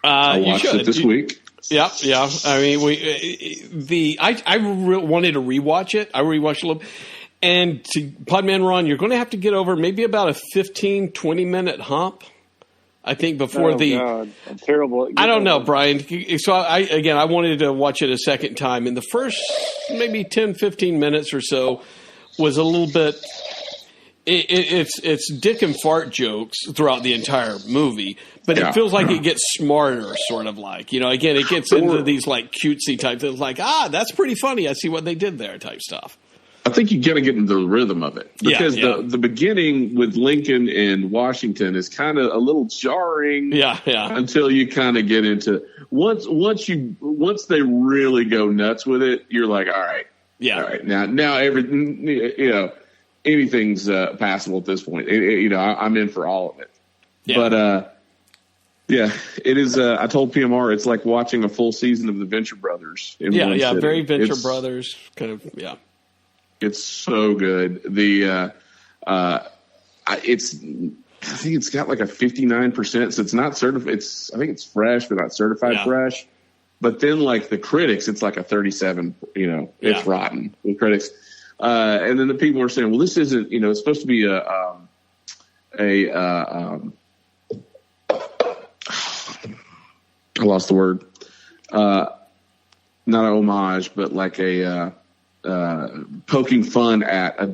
I watched it this week. Yeah. I mean, I wanted to rewatch it. I rewatched a little, and to Podman Ron, you're going to have to get over maybe about a 15-20 minute hump. I think before God, I'm terrible. I don't know, Brian. So I wanted to watch it a second time, and the first maybe 10-15 minutes or so was a little bit. It's dick and fart jokes throughout the entire movie, but it feels like it gets smarter, sort of like, again, it gets into these like cutesy type things like, that's pretty funny. I see what they did there type stuff. I think you got to get into the rhythm of it because the beginning with Lincoln and Washington is kind of a little jarring. Yeah. Until you kind of get into once they really go nuts with it, you're like, all right. Now everything, anything's passable at this point. I'm in for all of it. Yeah. But it is. I told PMR it's like watching a full season of the Venture Brothers. Very Venture Brothers kind of. Yeah, it's so good. I think it's got like a 59%. So it's not certified. I think it's fresh, but not certified fresh. But then like the critics, it's like a 37. It's rotten. The critics. And then the people are saying, well, this isn't, it's supposed to be I lost the word. Not an homage, but like a poking fun at a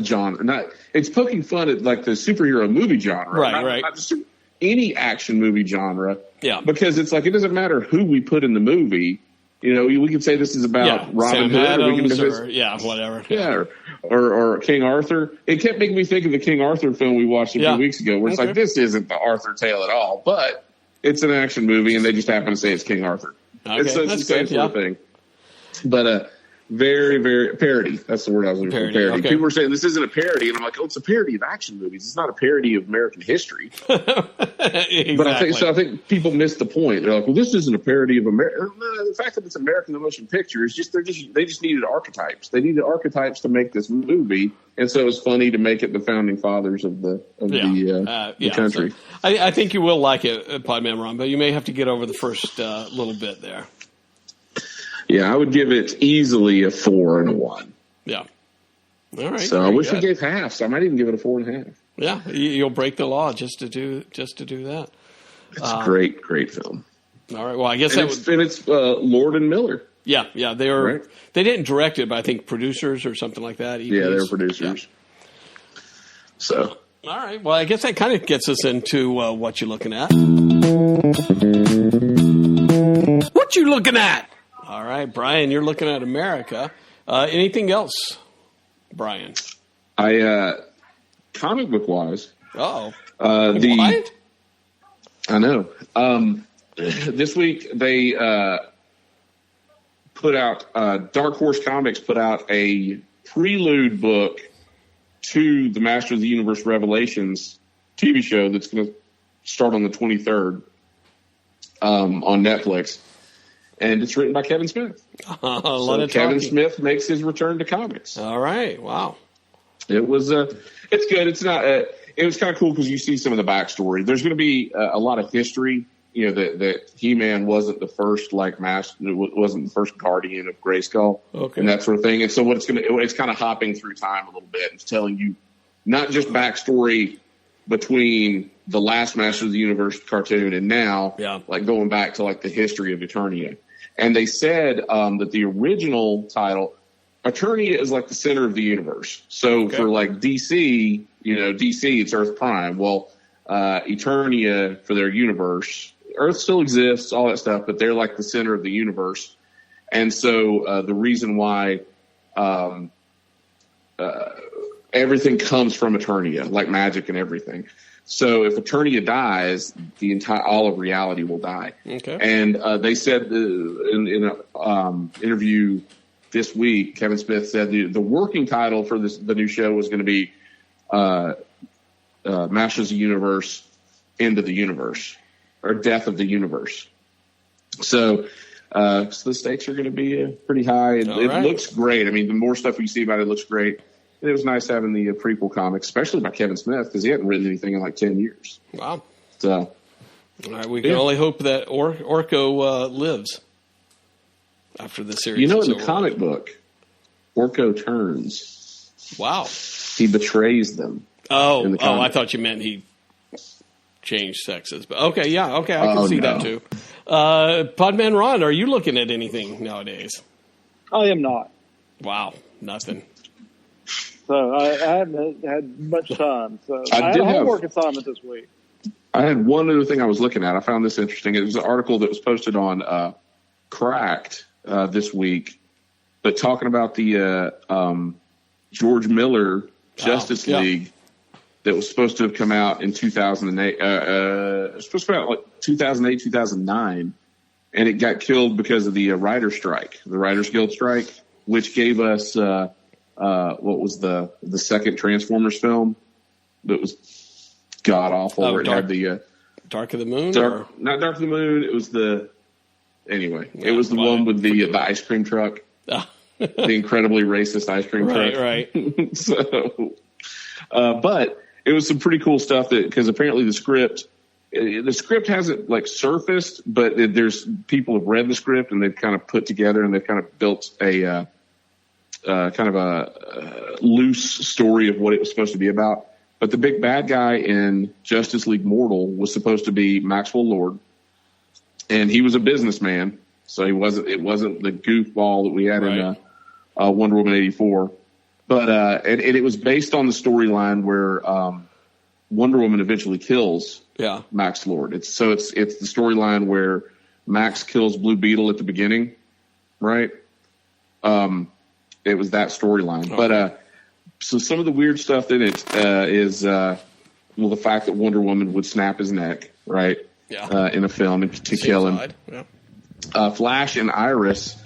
genre. It's poking fun at like the superhero movie genre. Right. Not just any action movie genre. Yeah. Because it's like, it doesn't matter who we put in the movie. We can say this is about Robin Hood, Adams, whatever. Yeah, or King Arthur. It kept making me think of the King Arthur film we watched a few weeks ago, where it's like, this isn't the Arthur tale at all, but it's an action movie, and they just happen to say it's King Arthur. Okay, it's the same sort of thing. But very, very parody. That's the word I was looking for. Parody. Okay. People were saying this isn't a parody, and I'm like, it's a parody of action movies. It's not a parody of American history. Exactly. But I think people miss the point. They're like, well, this isn't a parody of America. No, the fact that it's American the motion picture is just they just needed archetypes. They needed archetypes to make this movie, and so it's funny to make it the founding fathers of the country. So I think you will like it, Podman Ron, but you may have to get over the first little bit there. Yeah, I would give it easily a 4 and a 1. Yeah. All right. So I wish we gave half. So I might even give it a 4.5. Yeah, you'll break the law just to do that. It's a great film. All right. Well, I guess it's Lord and Miller. Yeah. They were. Right? They didn't direct it, but I think producers or something like that. Yeah, they were producers. Yeah. So. All right. Well, I guess that kind of gets us into what you're looking at. What you looking at? All right, Brian, you're looking at America. Anything else, Brian? Comic book wise. What? I know. This week they put out Dark Horse Comics put out a prelude book to the Master of the Universe Revelations TV show that's going to start on the 23rd on Netflix. And it's written by Kevin Smith. So Kevin Smith makes his return to comics. All right. Wow. It was it's good. It's not. It was kind of cool because you see some of the backstory. There's going to be a lot of history. That He-Man wasn't the first master, wasn't the first guardian of Grayskull, and that sort of thing. And so what it's kind of hopping through time a little bit. It's telling you not just backstory between the last Masters of the Universe cartoon and now, like going back to like the history of Eternia. And they said that the original title, Eternia is like the center of the universe. So for like DC, DC, it's Earth Prime. Well, Eternia for their universe, Earth still exists, all that stuff, but they're like the center of the universe. And so the reason why everything comes from Eternia, like magic and everything. So if Eternia dies, all of reality will die. Okay. And they said in an interview this week, Kevin Smith said the working title for the new show was going to be Masters of the Universe, End of the Universe, or Death of the Universe. So the stakes are going to be pretty high. It looks great. I mean, the more stuff we see about it, looks great. It was nice having the prequel comics, especially by Kevin Smith, because he hadn't written anything in like 10 years. Wow. So, all right, we can only hope that Orko lives after the series. In the comic book, Orko turns. Wow. He betrays them. Oh, I thought you meant he changed sexes. But okay, I can see that too. Podman Ron, are you looking at anything nowadays? I am not. Wow, nothing. So I haven't had much time. So I had a homework assignment this week. I had one other thing I was looking at. I found this interesting. It was an article that was posted on Cracked this week, but talking about the George Miller Justice League that was supposed to have come out in 2008. It was supposed to come out like 2008, 2009, and it got killed because of the writer's strike, the Writers Guild strike, which gave us what was the second Transformers film that was god awful. Where it had the Dark of the Moon? Not Dark of the Moon. It was it was the one with the ice cream truck. The incredibly racist ice cream truck. Right. So, but it was some pretty cool stuff because apparently the script hasn't like surfaced, but there's people have read the script and they've kind of put together and they've kind of built a kind of a loose story of what it was supposed to be about. But the big bad guy in Justice League Mortal was supposed to be Maxwell Lord, and he was a businessman, so it wasn't the goofball that we had in Wonder Woman 84. But and it was based on the storyline where Wonder Woman eventually kills Max Lord. It's the storyline where Max kills Blue Beetle at the beginning, right? It was that storyline. Okay. But so some of the weird stuff in it is the fact that Wonder Woman would snap his neck, right? Yeah. In a film to kill him. Yeah. Flash and Iris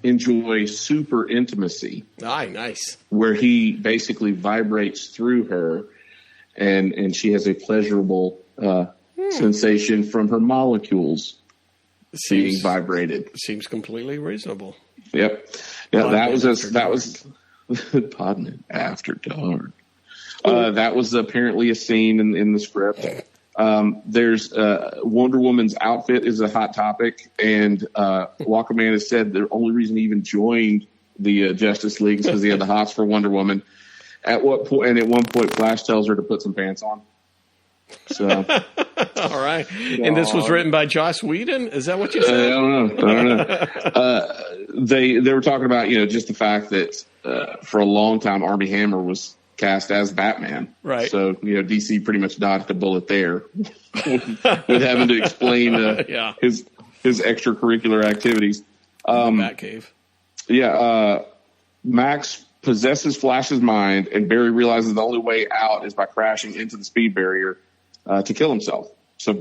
enjoy super intimacy. Nice. Where he basically vibrates through her, and she has a pleasurable sensation from her molecles being vibrated. Seems completely reasonable. Yep. Yeah, that was Podman After Dark. That was apparently a scene in the script. There's Wonder Woman's outfit is a hot topic, and Walkerman has said the only reason he even joined the Justice League is because he had the hots for Wonder Woman. At one point, Flash tells her to put some pants on. So, all right. And this was written by Joss Whedon. Is that what you said? I don't know. They were talking about just the fact that for a long time Armie Hammer was cast as Batman. Right. So DC pretty much dodged a bullet there with having to explain his extracurricular activities. Batcave. Yeah. Max possesses Flash's mind, and Barry realizes the only way out is by crashing into the speed barrier to kill himself. So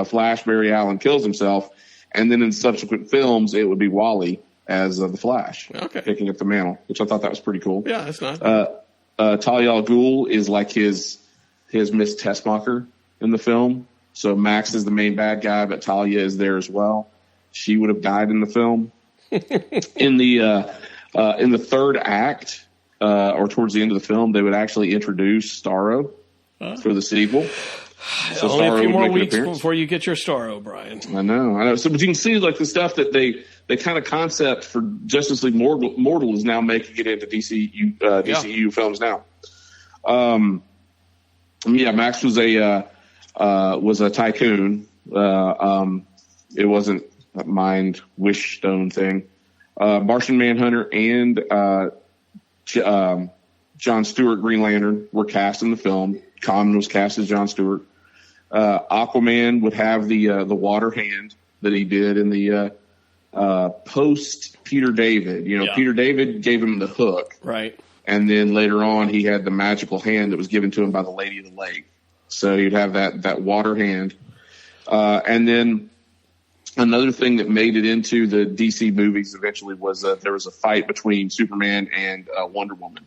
Flash, Barry Allen kills himself, and then in subsequent films it would be Wally as the Flash, picking up the mantle, which I thought that was pretty cool. Yeah, that's nice. Talia al Ghul is like his Miss Tessmacher in the film. So Max is the main bad guy, but Talia is there as well. She would have died in the film. In the third act, or towards the end of the film, they would actually introduce Starro for the sequel. So only a few more weeks before you get your Starro, Brian. I know. So, but you can see like the stuff that they kind of concept for Justice League Mortal is now making it into DCU films now. Max was a tycoon. It wasn't a mind wish stone thing. Martian Manhunter and John Stewart, Green Lantern, were cast in the film. Common was cast as John Stewart. Aquaman would have the water hand that he did in the post Peter David. Peter David gave him the hook. Right. And then later on, he had the magical hand that was given to him by the Lady of the Lake. So you'd have that water hand. And then another thing that made it into the DC movies eventually was there was a fight between Superman and Wonder Woman,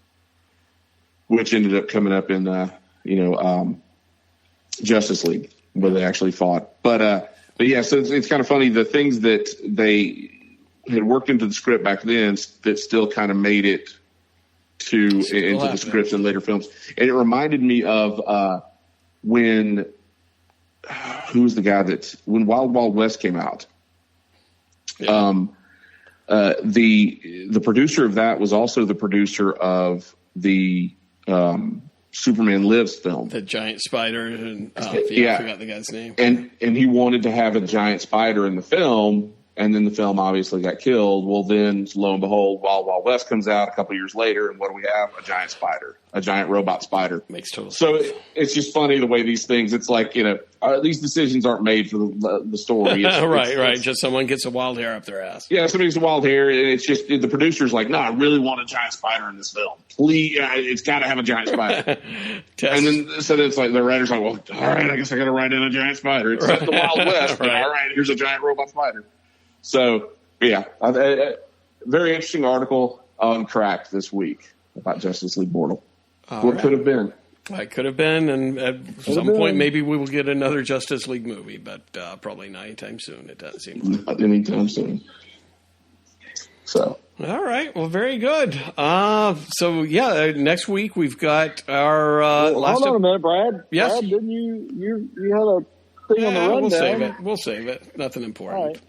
which ended up coming up in Justice League, where they actually fought. But yeah, so it's kind of funny, the things that they had worked into the script back then that still kind of made it into the scripts in later films. And it reminded me of when Wild Wild West came out. Yeah. The producer of that was also the producer of the Superman Lives film, the giant spider, and I forgot the guy's name. And he wanted to have a giant spider in the film, and then the film obviously got killed. Well, then lo and behold, Wild Wild West comes out a couple years later, and what do we have? A giant spider, a giant robot spider. Makes total sense. So it's just funny the way these things. It's like these decisions aren't made for the story. Right. Just someone gets a wild hair up their ass. Yeah, somebody gets a wild hair, and it's just the producer's like, no, I really want a giant spider in this film. Please, it's got to have a giant spider. And then it's like the writer's like, well, all right, I guess I got to write in a giant spider. It's the Wild West, but all right, here's a giant robot spider. So yeah, very interesting article on Cracked this week about Justice League Mortal. Could have been. It could have been, and at some point maybe we will get another Justice League movie, but probably not anytime soon. It doesn't seem like. Not anytime soon. So. All right. Well, very good. Next week we've got our last. Hold on a minute, Brad. Yes. Brad, didn't you had a thing on the rundown? We'll save it. Nothing important.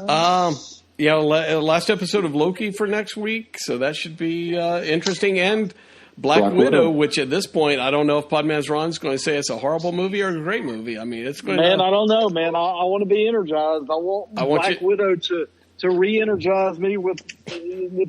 All right. Last episode of Loki for next week, so that should be interesting. And Black Widow, which at this point, I don't know if Podman's Ron's going to say it's a horrible movie or a great movie. I mean, it's going to... Man, I don't know, man. I want to be energized. I want Black Widow to re-energize me with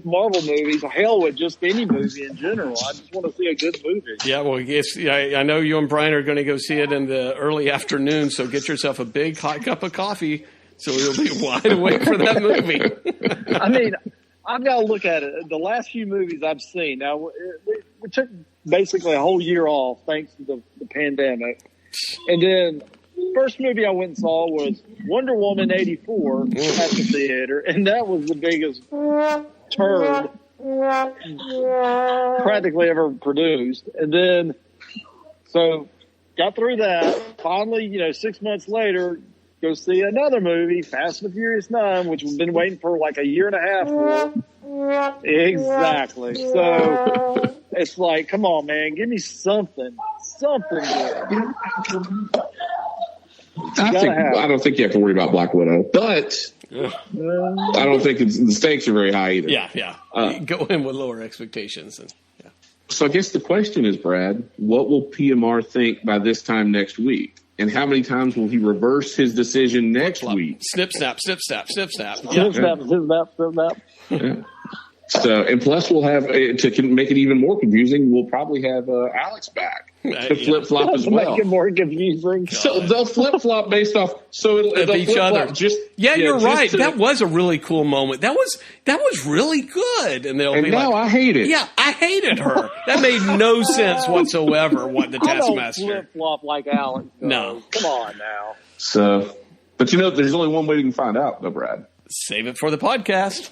Marvel movies. Hell, with just any movie in general. I just want to see a good movie. Yeah, well, I know you and Brian are going to go see it in the early afternoon, so get yourself a big hot cup of coffee so you'll be wide awake for that movie. I mean, I've got to look at it. The last few movies I've seen, now we took basically a whole year off thanks to the pandemic. And then first movie I went and saw was Wonder Woman 84 at the theater, and that was the biggest turd practically ever produced. And then, so got through that. Finally, 6 months later, go see another movie, Fast and the Furious 9, which we've been waiting for like a year and a half for. Exactly. So it's like, come on, man, give me something good. I don't think you have to worry about Black Widow, but I don't think the stakes are very high either. Yeah. Go in with lower expectations. So I guess the question is, Brad, what will PMR think by this time next week? And how many times will he reverse his decision next week? Snip, snap, snip, snap, snip, snap. Snip, snap, snip, snap, snip, snap. Yeah. So, and plus we'll have, to make it even more confusing, we'll probably have Alex back to flip-flop as well. Make it more confusing. So they'll flip-flop based off, they'll each other. You're right. That was a really cool moment. That was really good. And they'll be now I hate it. Yeah, I hated her. That made no sense whatsoever, what the Taskmaster. I don't flip-flop like Alex does. No. Come on now. So, but there's only one way you can find out, though, Brad. Save it for the podcast.